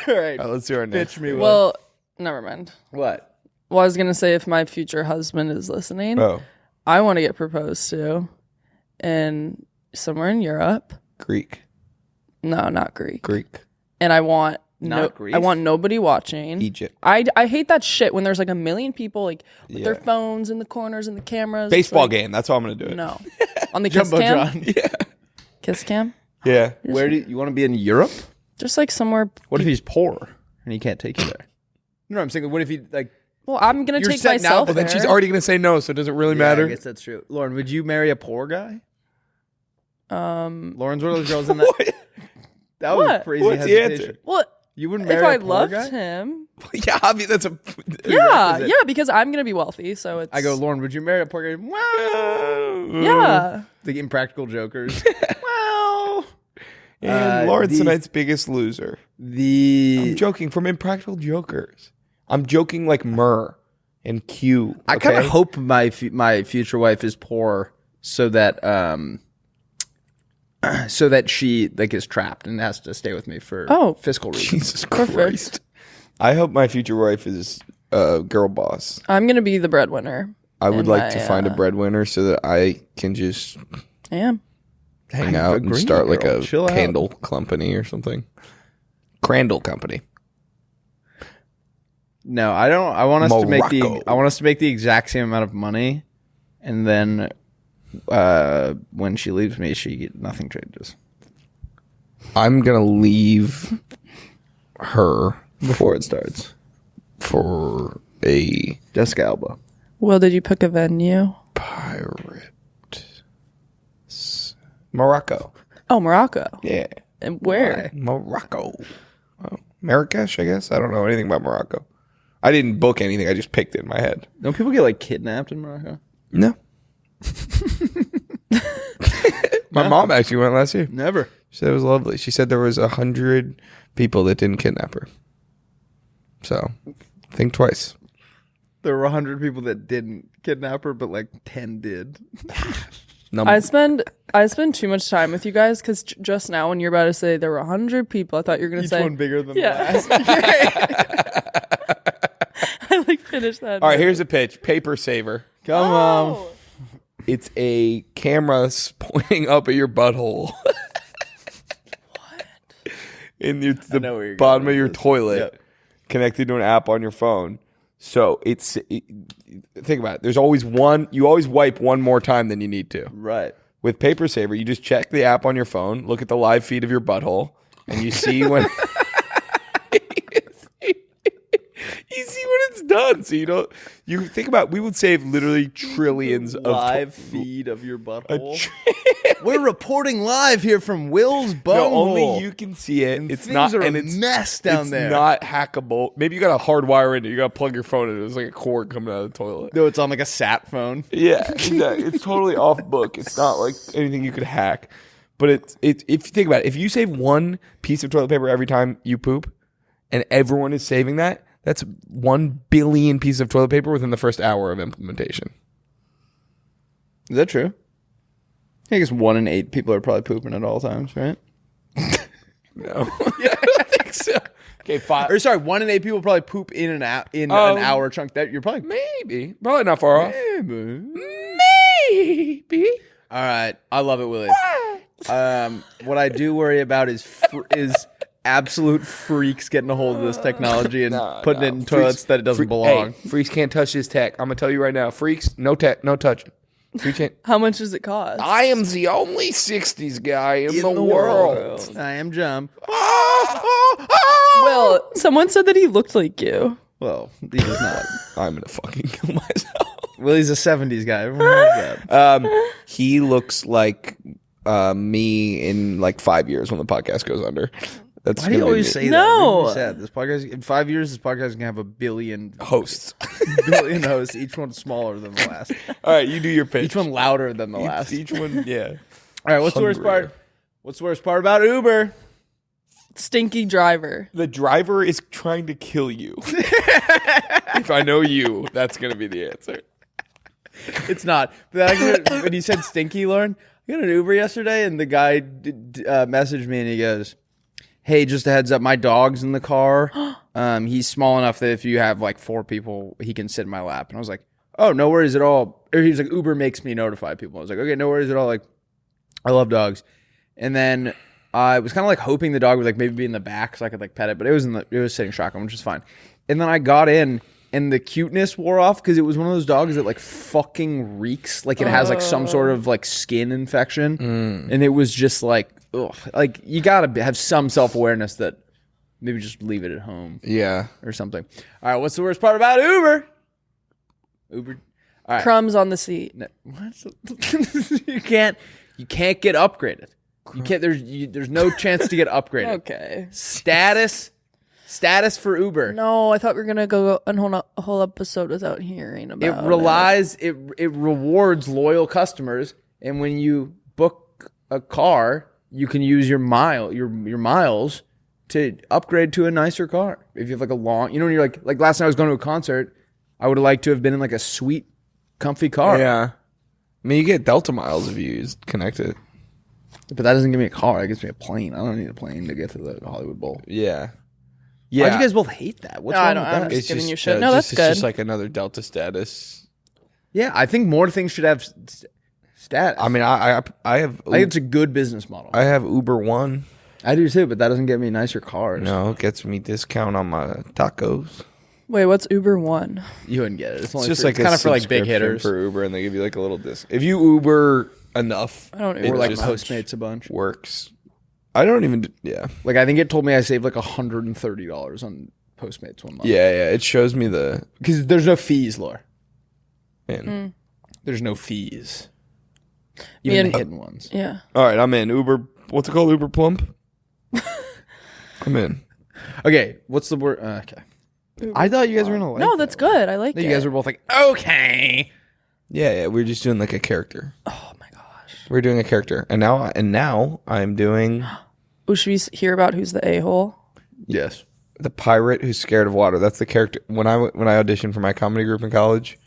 C: right,
A: let's do our next.
C: pitch me one.
B: Well, never mind.
C: What?
B: Well, I was gonna say if my future husband is listening,
A: Oh,
B: I want to get proposed to, in somewhere in Europe.
A: Greek.
B: No, not Greek.
A: Greek.
B: And I want
C: Not Greece?
B: I want nobody watching.
A: Egypt.
B: I hate that shit when there's like a million people like with their
A: Yeah.
B: phones in the corners and the cameras. It's
A: Baseball
B: like,
A: game. That's how I'm gonna do it.
B: No, on the kiss cam. Kiss cam.
A: Yeah.
C: Where do you want to be in Europe?
B: Just like somewhere.
C: What if he's poor and he can't take you there? You know what I'm saying? What if he like?
B: Well, I'm gonna
C: You're
B: take
C: set now,
B: myself.
C: but
A: Then
B: there.
A: she's already gonna say no, so does it really matter?
C: I guess that's true. Lauren, would you marry a poor guy?
B: Um.
C: Lauren's one of those girls in that. That was
B: What?
C: crazy.
A: What's the
C: hesitation.
A: answer?
B: Well,
C: You wouldn't
B: if
C: marry
B: I
C: a poor
B: loved
C: guy?
B: him,
A: Yeah, I mean that's a.
B: yeah, because I'm gonna be wealthy. So it's.
C: I go, Lauren, would you marry a poor guy? Well,
B: Yeah.
C: the Impractical Jokers. well,
A: And Lawrence
C: the-
A: tonight's biggest loser.
C: the
A: I'm joking from Impractical Jokers. I'm joking like Murr and Q.
C: I kind of
A: okay?
C: hope my future wife is poor so that she like is trapped and has to stay with me for fiscal reasons.
A: Jesus Christ. I hope my future wife is a girl boss.
B: I'm gonna be the breadwinner.
A: I would
B: in
A: like
B: my,
A: to find a breadwinner so that I can just
B: I am.
A: hang
C: I
A: out and
C: agree,
A: start like
C: girl.
A: a
C: Chill out.
A: candle company or something. Crandall company.
C: No, I don't. I want us to make
A: Morocco.
C: the exact same amount of money, and then when she leaves me, nothing changes
A: I'm gonna leave her
C: before it starts.
A: for a
C: Jessica Alba.
B: Will, did you pick a venue?
A: pirate. Morocco.
B: Oh, Morocco.
A: Yeah.
B: And where?
A: Morocco. Well, Marrakesh, I guess. I don't know anything about Morocco. I didn't book anything. I just picked it in my head.
C: Don't people get like kidnapped in Morocco?
A: No. My mom actually went last year.
C: Never.
A: She said it was lovely. She said there was 100 people that didn't kidnap her. So, think twice.
C: There were 100 people that didn't kidnap her, but like 10 did.
B: I spend too much time with you guys because just now when you're about to say there were 100 people, I thought you were going to say
C: Each one bigger than the
B: yeah.
C: last.
B: I like finished that.
A: All right, here's a pitch. Paper saver.
C: Come on.
A: It's a camera pointing up at your butthole. What? In the bottom of your toilet,
C: Yep.
A: connected to an app on your phone. So think about it. There's always one. You always wipe one more time than you need to.
C: Right.
A: With Paper Saver, you just check the app on your phone, look at the live feed of your butthole, and you see when you see when it's done. So you think about. We would save literally trillions of
C: Live feed of your butthole. We're reporting live here from Will's butthole.
A: No, only you can see it. It's
C: things
A: not,
C: are
A: and
C: a
A: it's
C: mess down there.
A: It's not hackable. Maybe you got a hard wire in it. You got to plug your phone in. There's like a cord coming out of the toilet.
C: No, it's on like a sat phone.
A: Yeah, exactly. It's totally off book. It's not like anything you could hack. But it's if you think about it, if you save one piece of toilet paper every time you poop, and everyone is saving that, that's 1 billion pieces of toilet paper within the first hour of implementation.
C: Is that true? I guess 1 in 8 people are probably pooping at all times, right?
A: No, yeah, I don't think so. Okay, 5.
C: Or sorry, 1 in 8 people probably poop in an hour chunk. That you're probably
A: Probably not far off. Maybe.
C: All right, I love it, Willie. What I do worry about is absolute freaks getting a hold of this technology and putting it in toilets that it doesn't belong.
A: Hey, freaks can't touch this tech. I'm gonna tell you right now, freaks, no tech, no touch.
B: How much does it cost?
A: I am the only 60s guy in the world.
C: I am Jump.
B: Well, someone said that he looked like you.
C: Well, he does not.
A: I'm gonna fucking kill myself.
C: Willie's a 70s guy. Everyone knows that.
A: He looks like me in like 5 years when the podcast goes under. That's
C: Why do you always say that?
B: No.
C: Really sad. This podcast in 5 years, this podcast is gonna have a billion
A: hosts.
C: billion hosts. Each one smaller than the last.
A: All right, you do your pitch.
C: Each one louder than the last.
A: Each one, yeah.
C: All right, what's the worst
A: Hungrier.
C: part? What's the worst part about Uber?
B: Stinky driver.
A: The driver is trying to kill you. If I know you, that's gonna be the answer.
C: It's not. When you said stinky, Lauren, I got an Uber yesterday, and the guy messaged me, and he goes, "Hey, just a heads up, my dog's in the car. He's small enough that if you have like 4 people, he can sit in my lap." And I was like, "Oh, no worries at all." Or he was like, "Uber makes me notify people." I was like, "Okay, no worries at all. Like, I love dogs." And then I was kind of like hoping the dog would like maybe be in the back so I could like pet it, but it was sitting shotgun, which is fine. And then I got in, and the cuteness wore off because it was one of those dogs that like fucking reeks, like it has like some sort of like skin infection, and it was just like, ugh. Like you gotta have some self-awareness that maybe just leave it at home,
A: Yeah.
C: or something. All right, what's the worst part about Uber? All right.
B: Crumbs on the seat.
C: No, what? You can't get upgraded. You can't. There's no chance to get upgraded.
B: Okay.
C: Status for Uber.
B: No, I thought we were gonna go a whole episode without hearing about
C: It rewards loyal customers, and when you book a car, you can use your miles to upgrade to a nicer car. If you have like a long, when you're like last night I was going to a concert, I would have liked to have been in like a sweet, comfy car.
A: Yeah. I mean, you get Delta miles if you connect it.
C: But that doesn't give me a car. It gives me a plane. I don't need a plane to get to the Hollywood Bowl.
A: Yeah.
C: Why'd you guys both hate that? What's wrong with that?
B: I'm just giving you
A: just,
B: shit. No, that's
A: it's
B: good.
A: just like another Delta status.
C: Yeah, I think more things should have status.
A: I mean, I have.
C: I think it's a good business model.
A: I have Uber One.
C: I do too, but that doesn't get me nicer cars.
A: No, it gets me discount on my tacos.
B: Wait, what's Uber One?
C: You wouldn't get it. It's only
A: It's just
C: for,
A: like
C: it's kind
A: a
C: of for like big
A: subscription
C: hitters
A: for Uber, and they give you like a little disc. If you Uber enough,
B: I don't
A: it
B: Uber
C: or like
A: just
C: Postmates a bunch.
A: works. I don't even. Yeah.
C: Like I think it told me I saved like $130 on Postmates one month.
A: Yeah. It shows me
C: Because there's no fees, Laura.
A: Man.
C: There's no fees. Even the hidden ones.
B: Yeah.
A: All right, I'm in. Uber. What's it called? Uber Plump. I'm in.
C: Okay, what's the word? Okay. I thought you guys were gonna like.
B: No, that's good. I like it.
C: You guys were both like, okay.
A: Yeah. We're just doing like a character.
B: Oh my gosh.
A: We're doing a character, and now I'm doing
B: Oh, should we hear about who's the a-hole?
C: Yes.
A: the pirate who's scared of water. That's the character. When I auditioned for my comedy group in college,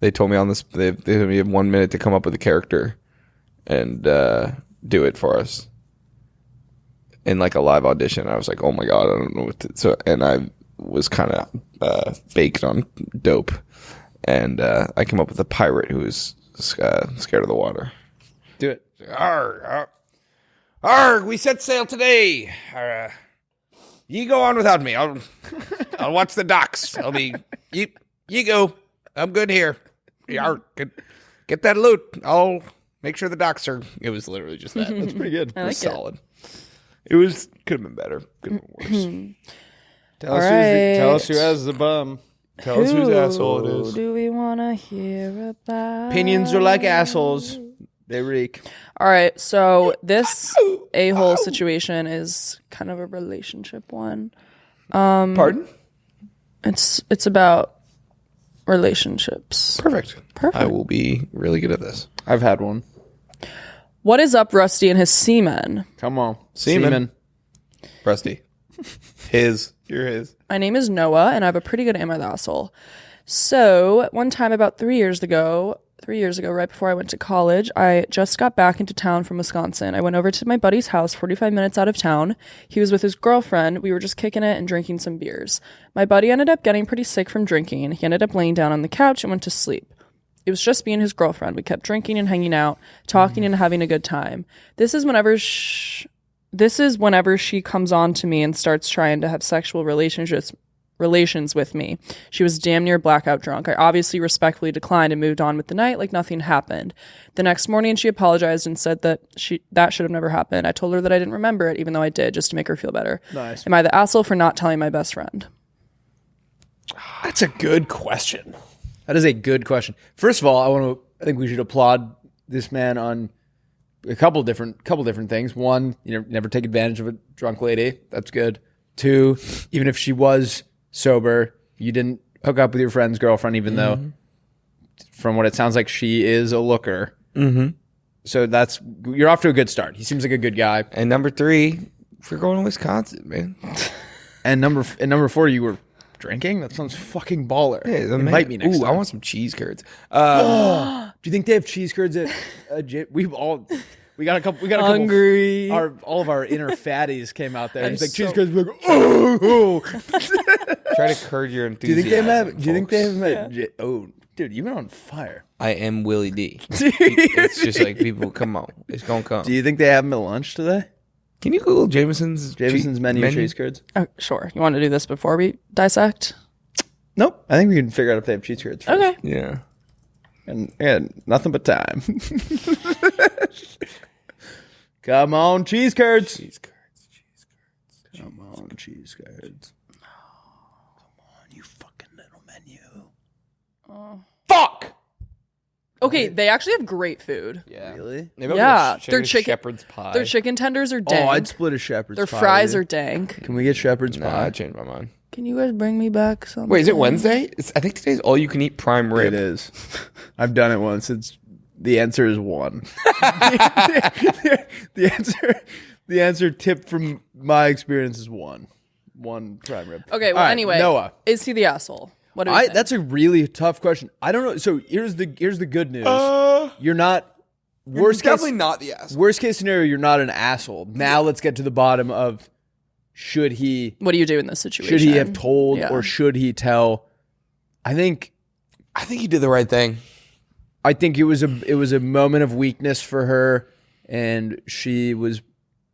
A: they told me on this. They told me you have 1 minute to come up with a character, and do it for us. In like a live audition, I was like, "Oh my god, I don't know what to." So, and I was kind of baked on dope, and I came up with a pirate who was scared of the water.
C: Do it.
A: Arr, arr, we set sail today. You go on without me. I'll watch the docks. I'll be you go. I'm good here. Arr, get that loot. I'll make sure the docks are. It was literally just that. That's pretty good.
B: I
A: It was
B: like it.
A: solid. It was could have been better. Could have been worse.
C: Tell us who has the bum.
A: Tell us whose asshole it is.
B: Do we want to hear about?
C: Opinions are like assholes. They reek.
B: All right, so this a-hole situation is kind of a relationship one.
A: Pardon?
B: It's about relationships.
A: Perfect.
B: Perfect.
A: I will be really good at this.
C: I've had one.
B: What is up, Rusty and his seamen?
C: Come on.
A: Seaman. Rusty. You're his.
B: My name is Noah, and I have a pretty good aim at the asshole. So one time about 3 years ago, right before I went to college, I just got back into town from Wisconsin. I went over to my buddy's house 45 minutes out of town. He was with his girlfriend. We were just kicking it and drinking some beers. My buddy ended up getting pretty sick from drinking. He ended up laying down on the couch and went to sleep. It was just me and his girlfriend. We kept drinking and hanging out, talking and having a good time. This is whenever she comes on to me and starts trying to have sexual relations with me. She was damn near blackout drunk. I obviously respectfully declined and moved on with the night like nothing happened. The next morning she apologized and said that that should have never happened. I told her that I didn't remember it, even though I did, just to make her feel better.
C: Nice.
B: Am I the asshole for not telling my best friend?
A: That's a good question.
C: That is a good question. First of all, I think we should applaud this man on a couple different things. One, never take advantage of a drunk lady. That's good. Two, even if she was sober, you didn't hook up with your friend's girlfriend, even though, from what it sounds like, she is a looker. Mm-hmm. So you're off to a good start. He seems like a good guy.
A: And number 3, we're going to Wisconsin, man.
C: And number 4, you were drinking? That sounds fucking baller.
A: Yeah,
C: Invite me next time.
A: I want some cheese curds.
C: Do you think they have cheese curds at a gym? We got a couple.
B: Hungry.
C: All of our inner fatties came out there. He's like,
B: so-
C: cheese curds. We're like, oh.
A: Try to curb your
C: Do you think
A: enthusiasm.
C: they have them at? Oh, dude, you've been on fire.
A: I am Willie D. It's just like people, come on, it's gonna come.
C: Do you think they have them at lunch today?
A: Can you Google Jameson's
C: Menu of cheese curds?
B: Oh, sure. You want to do this before we dissect?
C: Nope. I think we can figure out if they have cheese curds first.
B: Okay.
A: Yeah.
C: And nothing but time. Come on, cheese curds.
A: Cheese curds.
C: Come on, cheese curds. Come on, you fucking little menu.
A: Fuck.
B: Okay, they actually have great food.
A: Yeah.
C: Really?
A: Maybe
B: Yeah, their chicken-
A: shepherd's pie.
B: Their chicken tenders are dank.
C: Oh, I'd split a shepherd's
B: Their
C: pie.
B: fries
C: with
B: are
C: you.
B: dank.
C: Can we get shepherd's
A: Nah,
C: pie?
A: I changed my mind.
B: Can you guys bring me back something?
A: Wait, is it Wednesday? I think today's all you can eat prime rib.
C: It is. I've done it once. The answer is 1. The answer tip from my experience is 1. 1 prime rib.
B: Okay, well,
C: All right,
B: anyway.
C: Noah.
B: Is he the asshole? What do you think?
C: That's a really tough question. I don't know. So here's the good news. You're not worst case.
A: Definitely not the ass.
C: Worst case scenario, you're not an asshole. Now let's get to the bottom of should he
B: What do you do in this situation?
C: should he have told
B: Yeah.
C: or should he tell? I think
A: he did the right thing.
C: it was a moment of weakness for her, and she was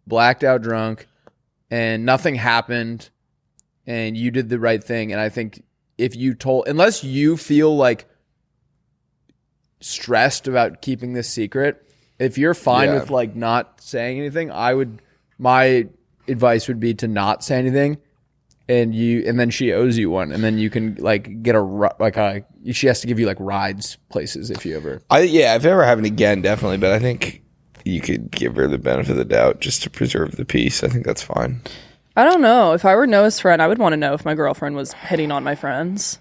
C: blacked out drunk, and nothing happened, and you did the right thing. And I think if you told, unless you feel like stressed about keeping this secret, if you're fine
A: Yeah.
C: with like not saying anything, my advice would be to not say anything and then she owes you one, and then you can like get she has to give you like rides places if you ever.
A: If it ever happened again, definitely. But I think you could give her the benefit of the doubt just to preserve the peace. I think that's fine.
B: I don't know. If I were Noah's friend, I would want to know if my girlfriend was hitting on my friends.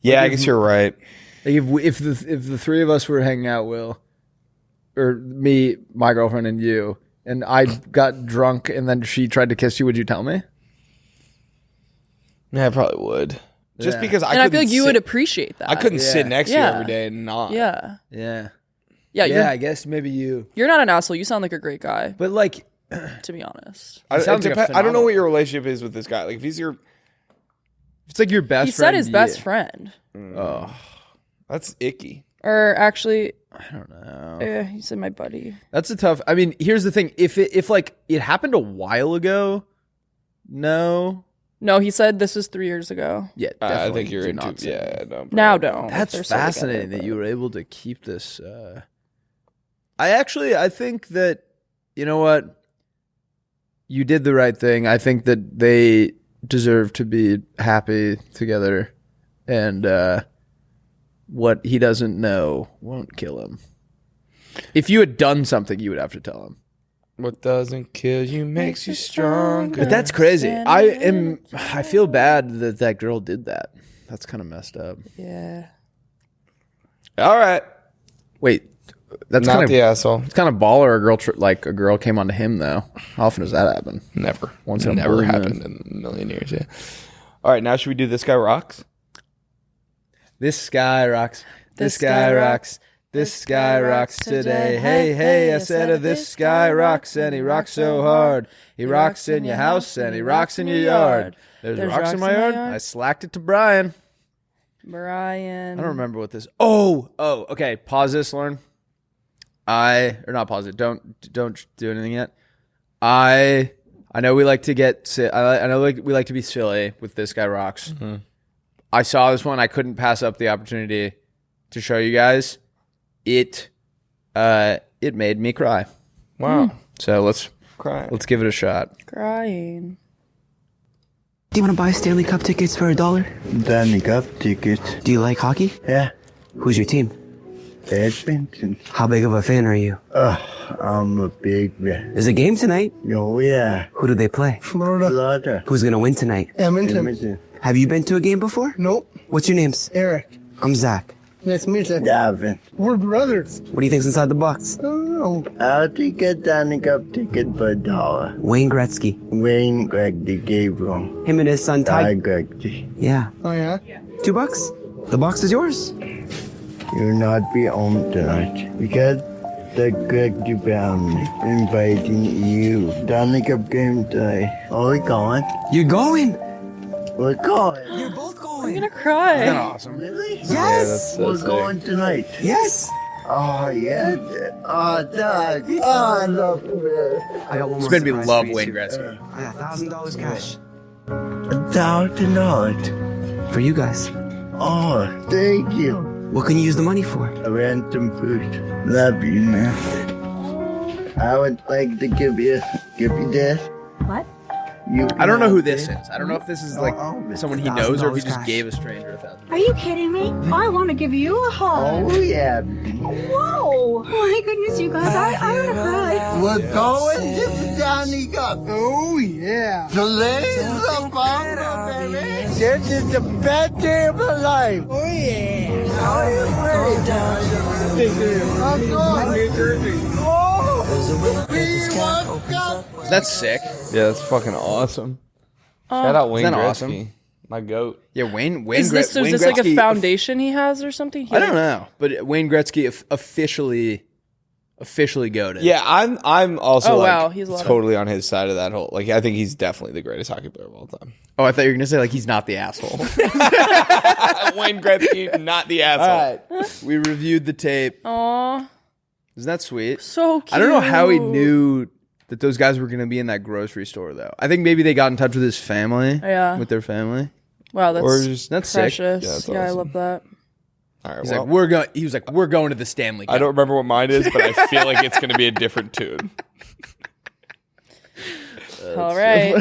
A: Yeah, I guess you're right.
C: Like if the three of us were hanging out, Will, or me, my girlfriend, and you, and I got drunk, and then she tried to kiss you, would you tell me?
A: Yeah, I probably would. Just because
B: I feel like you would appreciate that.
A: I couldn't sit next to you every day and not.
B: Yeah.
C: Yeah.
B: Yeah.
C: I guess maybe you.
B: You're not an asshole. You sound like a great guy.
C: But like,
B: to be honest,
A: I don't know what your relationship is with this guy. Like, if he's your,
C: it's like your best.
B: He
C: friend.
B: said his best friend.
C: Oh,
A: that's icky.
B: Or actually,
C: I don't know.
B: He said my buddy.
C: That's a tough. I mean, here's the thing. If like it happened a while ago, no.
B: No, he said this was 3 years ago.
C: Yeah,
A: I think you're into.
C: not
A: Yeah, no.
B: Now don't.
C: That's
B: They're still
C: fascinating
B: together,
C: that you were able to keep this. I think that, you know what? You did the right thing. I think that they deserve to be happy together. And what he doesn't know won't kill him. If you had done something, you would have to tell him.
A: What doesn't kill you makes you stronger.
C: But that's crazy. I feel bad that girl did that. That's kind of messed up.
B: Yeah.
A: All right.
C: Wait, that's
A: not
C: kind of
A: the asshole.
C: It's kind of baller. A girl came onto him though. How often does that happen?
A: Never.
C: Once in a
A: never
C: blue moon.
A: happened in a million years. Yeah. All right. Now should we do This Guy Rocks?
C: This guy rocks. This guy rocks. This guy rocks today. Hey, hey, I said this guy rocks, and he rocks so hard. He rocks in your house, and he rocks in your yard. There's rocks in my yard. I slacked it to Brian.
B: Brian.
C: I don't remember what this. Oh, okay. Pause this, Lauren. Or not pause it. Don't do anything yet. I know we like to I know we like to be silly with This Guy Rocks. Mm-hmm. I saw this one. I couldn't pass up the opportunity to show you guys. It made me cry.
A: Wow.
C: So let's give it a shot.
B: Crying.
F: Do you want to buy Stanley Cup tickets for $1?
G: Stanley Cup tickets.
F: Do you like hockey?
G: Yeah.
F: Who's your team?
G: Edmonton.
F: How big of a fan are you?
G: I'm a big fan.
F: There's a game tonight.
G: Oh, yeah.
F: Who do they play?
G: Florida.
F: Who's going to win tonight?
G: Edmonton.
F: Have you been to a game before?
G: Nope.
F: What's your names?
G: Eric.
F: I'm Zach.
G: Nice to meet you. Davin. We're brothers.
F: What do you think's inside the box?
G: I don't know. I'll take a Stanley Cup ticket for $1.
F: Wayne Gretzky.
G: Wayne Gretzky gave him.
F: Him and his son
G: Ty
F: Ty.
G: Gretzky.
F: Yeah.
G: Oh, yeah?
F: $2? The box is yours.
G: You'll not be home tonight because the Gretzky family inviting you. Stanley Cup game tonight. Are we going?
F: You're going.
G: We're going.
F: You're both going.
B: I'm gonna cry.
C: Awesome.
G: Really?
F: Yes.
G: We're going tonight.
F: Yes.
G: Oh, yeah. Oh, Doug. Oh, I love you.
F: I got one more.
C: It's made me
F: surprise
C: love
F: for you,
C: Wayne
F: too.
C: Gretzky.
F: I got $1,000 cash
G: $1,000.
F: for you guys.
G: Oh, thank you.
F: What can you use the money for?
G: I ran some food. Love you, man. I would like to give you this.
E: What?
C: I don't know who this is. I don't know if this is like
G: Oh,
C: someone he knows or if he
F: $1,000
C: just
F: cash.
C: gave a stranger $1,000.
H: Are you kidding me? I want to give you a hug.
G: Oh, yeah.
H: Whoa! My goodness, you guys, I want to cry.
G: We're going to the Stanley Cup. Oh, yeah. The ladies of Bangla, baby. This is the best day of my life. Oh, yeah. How are you feeling? I'm going. Oh, we woke up.
C: That's sick.
A: Yeah, that's fucking awesome. Shout out Wayne
C: Isn't that
A: Gretzky.
C: awesome?
A: My goat.
C: Yeah, Wayne
B: Is this like a foundation he has or something?
C: I don't know, but Wayne Gretzky officially goated.
A: Yeah, I'm also
B: Oh,
A: like,
B: wow, he's a lot of-
A: totally on his side of that whole. Like, I think he's definitely the greatest hockey player of all time.
C: Oh, I thought you were gonna say like he's not the asshole.
A: Wayne Gretzky, not the asshole.
C: All right, we reviewed the tape.
B: Aw,
C: Isn't that sweet?
B: so cute.
C: I don't know how he knew that those guys were gonna be in that grocery store though. I think maybe they got in touch with his family.
B: Yeah.
C: With their family.
B: Wow, that's
A: Or just
C: That's sick.
B: precious.
A: Yeah, that's
B: Yeah, I
A: awesome.
B: love that.
A: All right,
C: He's
A: well,
C: like, we're going to the Stanley Cup.
A: I don't remember what mine is, but I feel like it's going to be a different tune.
B: All right.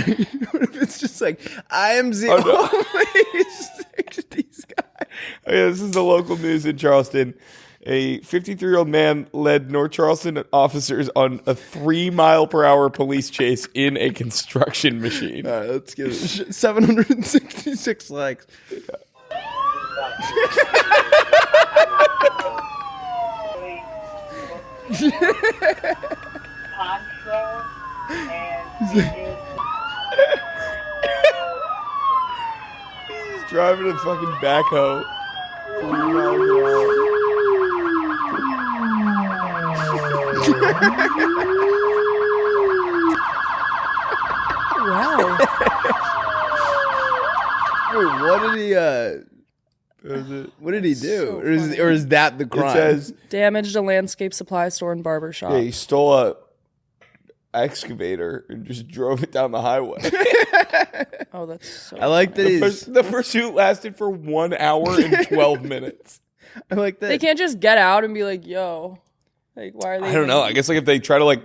C: What if it's just like, I am the only 60s guy?
A: Okay, this is the local news in Charleston. A 53-year-old man led North Charleston officers on a 3-mile-per-hour police chase in a construction machine.
C: All right, let's give it 766 likes.
A: He's driving a fucking backhoe.
B: Wow.
C: Wait, what did he do?
B: So
C: Or is that the crime?
A: It says
B: Damaged a landscape supply store and barber shop.
A: he stole a excavator and just drove it down the highway.
B: Oh, that's so
C: I like that
A: The pursuit lasted for 1 hour and 12 minutes.
C: I like that.
B: They can't just get out and be like, yo. Like, why are they?
A: I don't know. I guess like if they try to like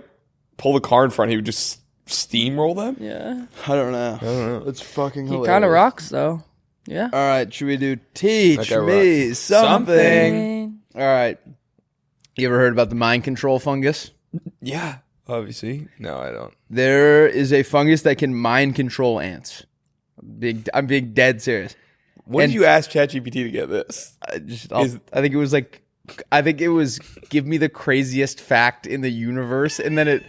A: pull the car in front, he would just steamroll them.
B: Yeah.
C: I don't know. It's fucking
B: He
C: hilarious.
B: kind of rocks, though. Yeah.
C: All right, should we do teach
A: Okay,
C: me
A: rock.
C: something? All right. You ever heard about the mind control fungus?
A: Yeah, obviously. No, I don't.
C: There is a fungus that can mind control ants. I'm being dead serious.
A: When did you ask ChatGPT to get this?
C: I think it was give me the craziest fact in the universe, and then it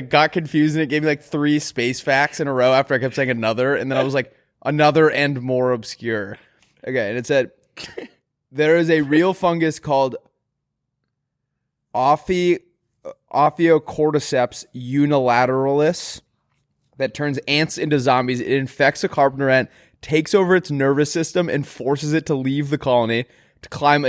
C: got confused and it gave me like 3 space facts in a row after I kept saying another, and then I was like, another and more obscure. Okay, and it said there is a real fungus called Ophiocordyceps unilateralis that turns ants into zombies. It infects a carpenter ant, takes over its nervous system, and forces it to leave the colony, to climb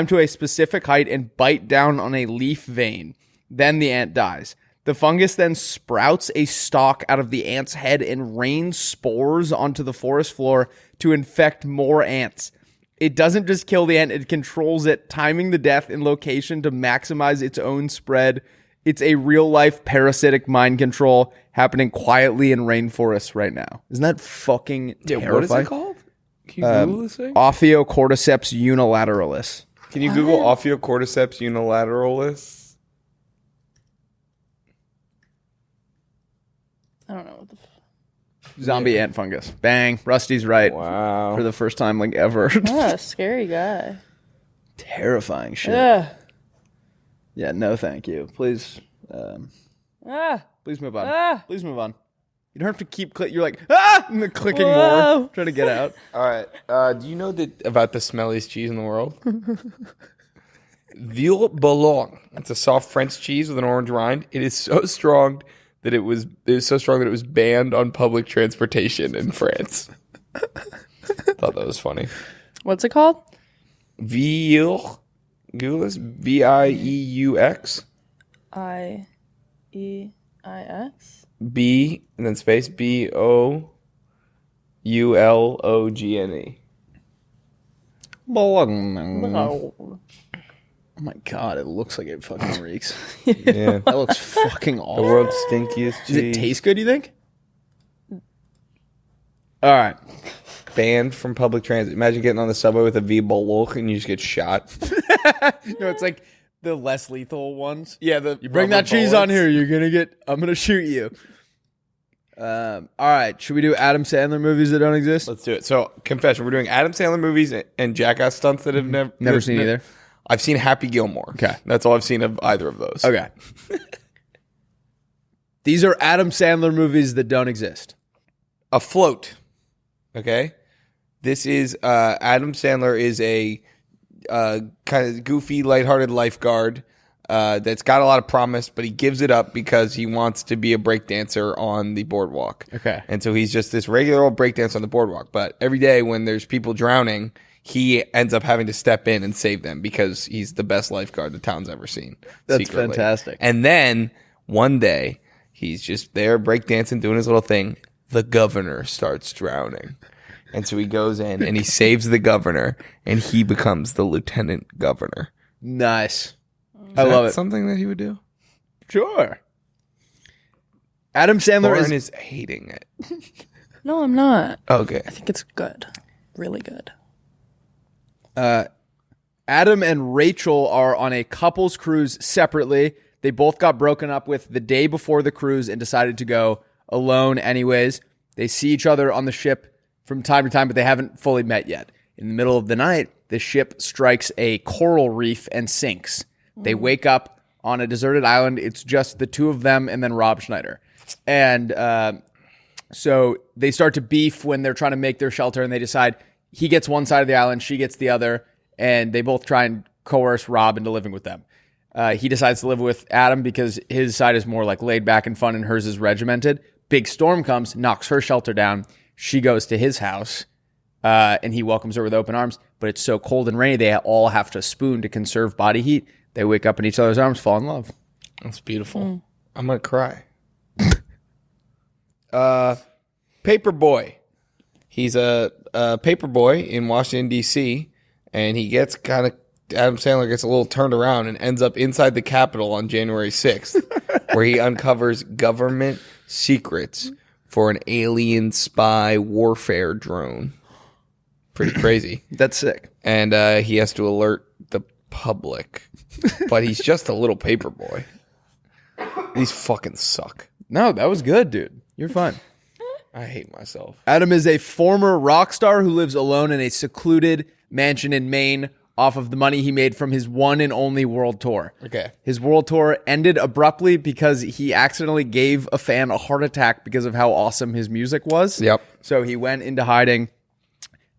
C: to a specific height and bite down on a leaf vein. Then the ant dies. The fungus then sprouts a stalk out of the ant's head and rains spores onto the forest floor to infect more ants. It doesn't just kill the ant, it controls it, timing the death and location to maximize its own spread. It's a real-life parasitic mind control happening quietly in rainforests right now. Isn't that fucking terrifying?
A: What is it called? Can you Google this thing?
C: Ophiocordyceps unilateralis.
A: Can you Google Ophiocordyceps unilateralis?
B: I don't know what the
C: Zombie ant fungus. Bang. Rusty's right.
A: Wow.
C: For the first time like ever.
B: scary guy.
C: Terrifying shit.
B: Yeah.
C: Yeah, no thank you. Please please move on. Please move on. You don't have to keep you're like, and then clicking more. Trying to get out.
A: All right. Do you know about the smelliest cheese in the world? Ville Boulogne. It's a soft French cheese with an orange rind. It is so strong that it was banned on public transportation in France. Thought that was funny.
B: What's it called?
A: Ville, Google this. Vieux.
B: IEIX.
A: B and then space BOULOGNE.
C: Oh my god, it looks like it fucking reeks.
A: Yeah.
C: That looks fucking
A: The
C: awful.
A: world's stinkiest cheese.
C: Does it taste good, you think? All right.
A: Banned from public transit. Imagine getting on the subway with a V Boulogne and you just get shot.
C: No, it's like the less lethal ones.
A: Yeah,
C: You bring that cheese on here, I'm gonna shoot you. All right, should we do Adam Sandler movies that don't exist?
A: Let's do it. So, confession, we're doing Adam Sandler movies and Jackass stunts that have
C: Never seen either.
A: I've seen Happy Gilmore.
C: Okay.
A: That's all I've seen of either of those.
C: Okay. These are Adam Sandler movies that don't exist.
A: Afloat. Okay. This is Adam Sandler is a kind of goofy, lighthearted lifeguard that's got a lot of promise, but he gives it up because he wants to be a breakdancer on the boardwalk.
C: Okay.
A: And so he's just this regular old breakdancer on the boardwalk. But every day when there's people drowning, he ends up having to step in and save them because he's the best lifeguard the town's ever seen.
C: That's
A: secretly.
C: fantastic.
A: And then one day he's just there breakdancing, doing his little thing. The governor starts drowning. And so he goes in and he saves the governor and he becomes the lieutenant governor.
C: Nice.
A: Is
C: I love
A: that
C: it.
A: something that he would do?
C: Sure. Adam Sandler
A: Lauren is hating it.
B: No, I'm not.
A: Okay.
B: I think it's good. Really good.
C: Adam and Rachel are on a couples cruise separately. They both got broken up with the day before the cruise and decided to go alone anyways. They see each other on the ship from time to time, but they haven't fully met yet. In the middle of the night, the ship strikes a coral reef and sinks. They wake up on a deserted island. It's just the two of them and then Rob Schneider. And so they start to beef when they're trying to make their shelter, and they decide he gets one side of the island, she gets the other, and they both try and coerce Rob into living with them. He decides to live with Adam because his side is more like laid back and fun and hers is regimented. Big storm comes, knocks her shelter down. She goes to his house, and he welcomes her with open arms. But it's so cold and rainy, they all have to spoon to conserve body heat. They wake up in each other's arms, fall in love.
A: That's beautiful. I'm going to cry. Paperboy. He's a paperboy in Washington, D.C., and he gets Adam Sandler gets a little turned around and ends up inside the Capitol on January 6th, where he uncovers government secrets for an alien spy warfare drone. Pretty crazy.
C: That's sick.
A: And he has to alert the public. But he's just a little paper boy. These fucking suck.
C: No, that was good, dude. You're fun.
A: I hate myself.
C: Adam is a former rock star who lives alone in a secluded mansion in Maine off of the money he made from his one and only world tour.
A: Okay.
C: His world tour ended abruptly because he accidentally gave a fan a heart attack because of how awesome his music was.
A: Yep.
C: So he went into hiding.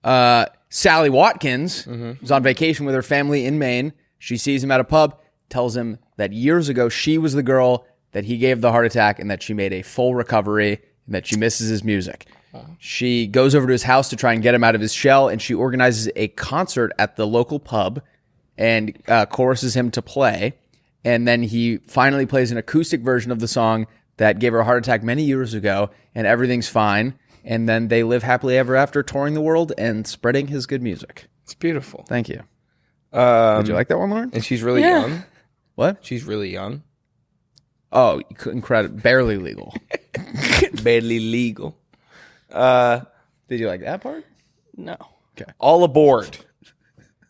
C: Sally Watkins was on vacation with her family in Maine. She sees him at a pub, tells him that years ago she was the girl that he gave the heart attack and that she made a full recovery and that she misses his music. She goes over to his house to try and get him out of his shell, and she organizes a concert at the local pub and coerces him to play. And then he finally plays an acoustic version of the song that gave her a heart attack many years ago, and everything's fine. And then they live happily ever after, touring the world and spreading his good music.
A: It's beautiful.
C: Thank you. Did you like that one, Lauren?
A: And she's really young.
C: What?
A: She's really young.
C: Oh, incredible. Barely legal.
A: Barely legal.
C: Did you like that part?
B: No.
C: Okay.
A: All aboard.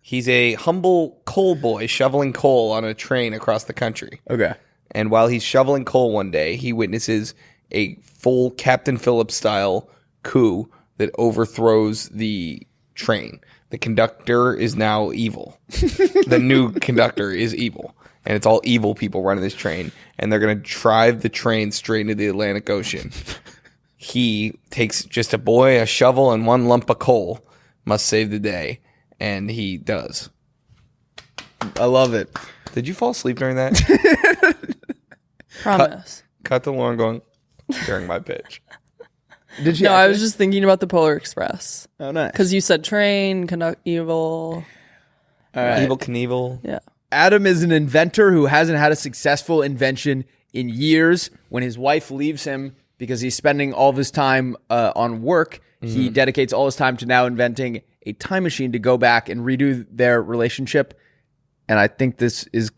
A: He's a humble coal boy shoveling coal on a train across the country.
C: Okay.
A: And while he's shoveling coal one day, he witnesses a full Captain Phillips style coup that overthrows the train. The conductor is now evil. The new conductor is evil. And it's all evil people running this train. And they're going to drive the train straight into the Atlantic Ocean. He takes just a boy, a shovel, and one lump of coal. Must save the day. And he does.
C: I love it.
A: Did you fall asleep during that?
B: Promise.
A: Cut to Lauren going during my pitch.
C: Did you?
B: No, I was just thinking about the Polar Express.
C: Oh, nice.
B: Because you said train, conduct evil.
C: All right.
A: Evil Knievel.
B: Yeah.
C: Adam is an inventor who hasn't had a successful invention in years. When his wife leaves him because he's spending all of his time on work, he dedicates all his time to now inventing a time machine to go back and redo their relationship. And I think this is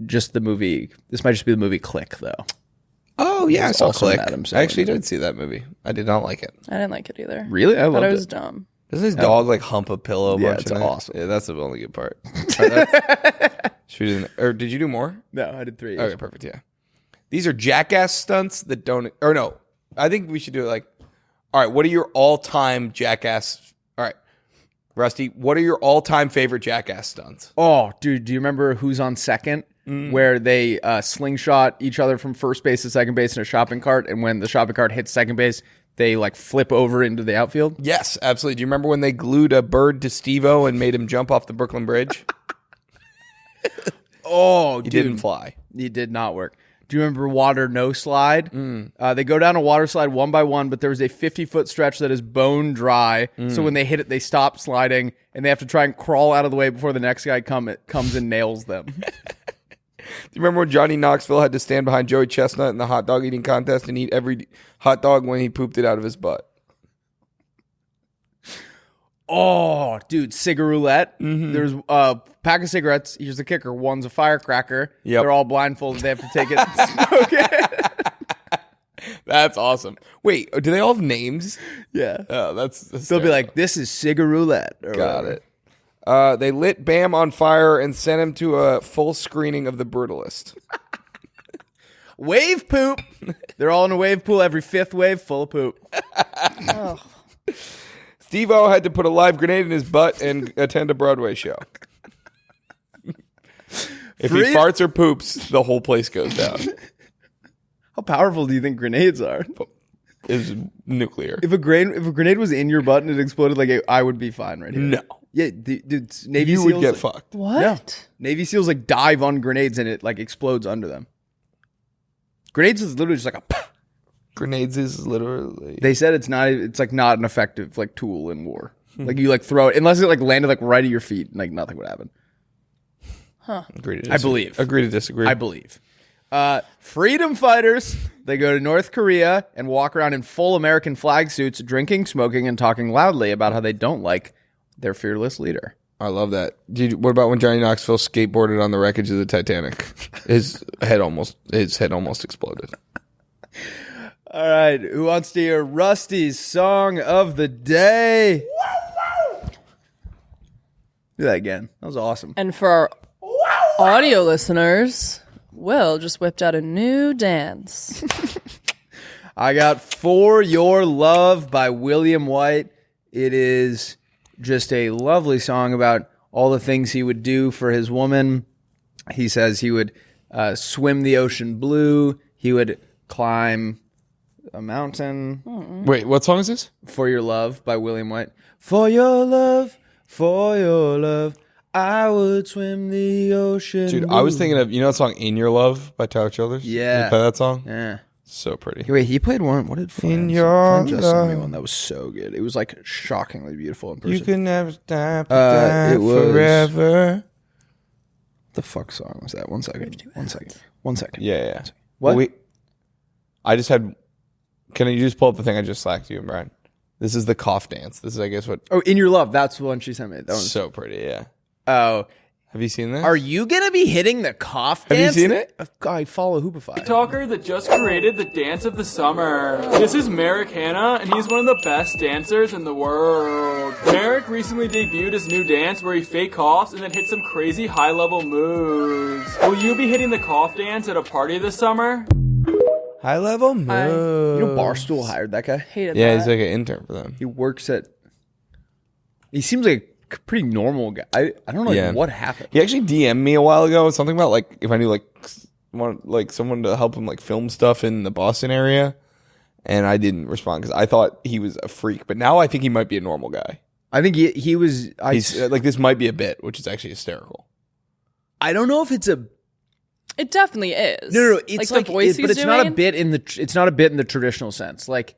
C: just the movie. This might just be the movie Click, though.
A: Oh, yeah, I saw
C: also an
A: Click.
C: Adam Sandler
A: I actually did see that movie. I did not like it.
B: I didn't like it either.
C: Really? I
B: I thought
C: loved
B: it was
C: it.
B: dumb.
A: Doesn't his dog like hump a pillow?
C: Yeah,
A: bunch
C: it's
A: in it?
C: awesome.
A: Yeah, that's the only good part. All right, should we do, or did you do more?
C: No, I did 3.
A: Okay, perfect. Yeah, these are Jackass stunts that don't. Or no, I think we should do it like. All right, what are your all-time Jackass? All right, Rusty, what are your all-time favorite Jackass stunts?
C: Oh, dude, do you remember Who's on Second? Where they slingshot each other from first base to second base in a shopping cart, and when the shopping cart hits second base, they like flip over into the outfield?
A: Yes, absolutely. Do you remember when they glued a bird to Steve-O and made him jump off the Brooklyn Bridge?
C: Oh,
A: He
C: dude.
A: didn't fly.
C: It did not work. Do you remember Water No Slide? They go down a water slide one by one, but there was a 50-foot stretch that is bone dry. So when they hit it, they stop sliding, and they have to try and crawl out of the way before the next guy comes and nails them.
A: Do you remember when Johnny Knoxville had to stand behind Joey Chestnut in the hot dog eating contest and eat every hot dog when he pooped it out of his butt?
C: Oh, dude, cigarette. There's a pack of cigarettes. Here's the kicker. One's a firecracker.
A: Yep.
C: They're all blindfolded. They have to take it and smoke it.
A: That's awesome. Wait, do they all have names?
C: Yeah.
A: Oh, that's
C: They'll be like, this is Cigar Roulette. Or
A: got
C: whatever.
A: it. They lit Bam on fire and sent him to a full screening of The Brutalist.
C: Wave poop. They're all in a wave pool. Every fifth wave full of poop.
A: Steve-O had to put a live grenade in his butt and attend a Broadway show. If he farts or poops, the whole place goes down.
C: How powerful do you think grenades are?
A: Is nuclear.
C: If a grenade was in your butt and it exploded, like I would be fine right here.
A: No.
C: Yeah, dude, Navy
A: You
C: SEAls
A: would get fucked.
B: What?
C: No. Navy SEAls like dive on grenades and it like explodes under them. Grenades is literally just like a.
A: Grenades is literally.
C: They said it's like not an effective like tool in war. Like you like throw it unless it like landed like right at your feet, like nothing would happen.
A: Agree to disagree.
C: I believe.
A: Agree to disagree.
C: I believe. Freedom fighters. They go to North Korea and walk around in full American flag suits, drinking, smoking, and talking loudly about how they don't like their fearless leader.
A: I love that. What about when Johnny Knoxville skateboarded on the wreckage of the Titanic? His head almost exploded.
C: All right, who wants to hear Rusty's song of the day? Do that again. That was awesome.
B: And for our audio listeners, Will just whipped out a new dance.
C: I got For Your Love by William White. It is just a lovely song about all the things he would do for his woman. He says he would swim the ocean blue. He would climb a mountain.
A: Wait, what song is this?
C: For Your Love by William White. For your love, I would swim the ocean
A: Dude,
C: blue.
A: I was thinking of, you know that song In Your Love by Tyler Childers?
C: Yeah.
A: You play that song?
C: Yeah.
A: So pretty.
C: Wait, he played one. What did Fran just sent me one that was so good. It was like shockingly beautiful in person.
A: You can never stop
C: it was-
A: forever.
C: The fuck song was that? One second.
A: Yeah.
C: What?
A: Well, I just had. Can you just pull up the thing I just slacked you, Brian? This is the cough dance. This is, I guess, what.
C: Oh, In Your Love. That's the one she sent me. That one's
A: So pretty, yeah.
C: Oh.
A: Have you seen this?
C: Are you going to be hitting the cough
A: Have
C: dance?
A: you seen it?
C: I follow Hoopify.
I: TikToker that just created the dance of the summer. This is Merrick Hanna, and he's one of the best dancers in the world. Merrick recently debuted his new dance where he fake coughs and then hits some crazy high-level moves. Will you be hitting the cough dance at a party this summer?
A: High level move.
C: You know Barstool hired that guy?
B: Hated
A: Yeah,
B: that.
A: he's like an intern for them.
C: He works at... He seems like a pretty normal guy. I don't know what happened.
A: He actually DM'd me a while ago something about like if I knew like someone to help him like film stuff in the Boston area, and I didn't respond because I thought he was a freak. But now I think he might be a normal guy.
C: I think he was...
A: He's like this might be a bit, which is actually hysterical.
C: I don't know if it's a...
B: It definitely is.
C: No, it's
B: like the voice he's
C: but it's
B: doing.
C: not a bit in the. It's not a bit in the traditional sense. Like,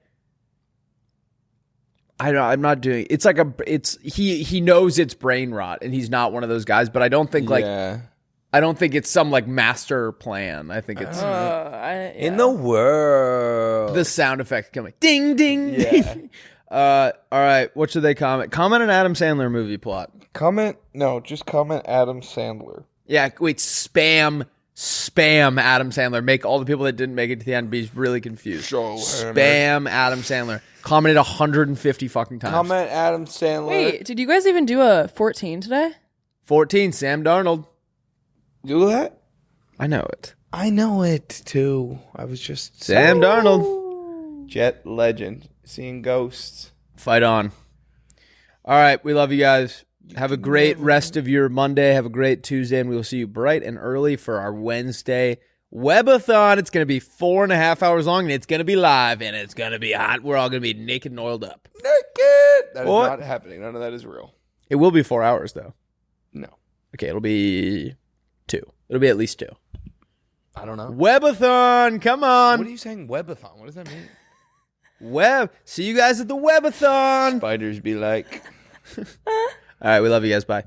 C: I'm not doing. It's like a. It's he knows it's brain rot, and he's not one of those guys. But I don't think like.
A: Yeah.
C: I don't think it's some like master plan. I think it's
A: In the world.
C: the sound effect coming. Ding ding.
A: Yeah.
C: Ding. All right. What should they comment? Comment an Adam Sandler movie plot.
A: Just comment Adam Sandler.
C: Yeah. Wait. Spam Adam Sandler. Make all the people that didn't make it to the end be really confused. Spam Adam Sandler. Comment it 150 fucking times.
A: Comment Adam Sandler.
B: Wait, did you guys even do a 14 today?
C: 14. Sam Darnold.
A: Do that?
C: I know it.
A: I know it too. I was just
C: Sam Darnold.
A: Jet legend. Seeing ghosts.
C: Fight on. All right. We love you guys. Have a great rest of your Monday. Have a great Tuesday, and we will see you bright and early for our Wednesday Webathon. It's going to be 4.5 hours long, and it's going to be live, and it's going to be hot. We're all going to be naked and oiled up.
A: Naked! That is
C: What?
A: not happening. None of that is real.
C: It will be 4 hours, though.
A: No.
C: Okay, it'll be 2. It'll be at least 2.
A: I don't know.
C: Webathon, come on.
A: What are you saying, Webathon? What does that mean?
C: See you guys at the Webathon.
A: Spiders be like...
C: All right, we love you guys. Bye.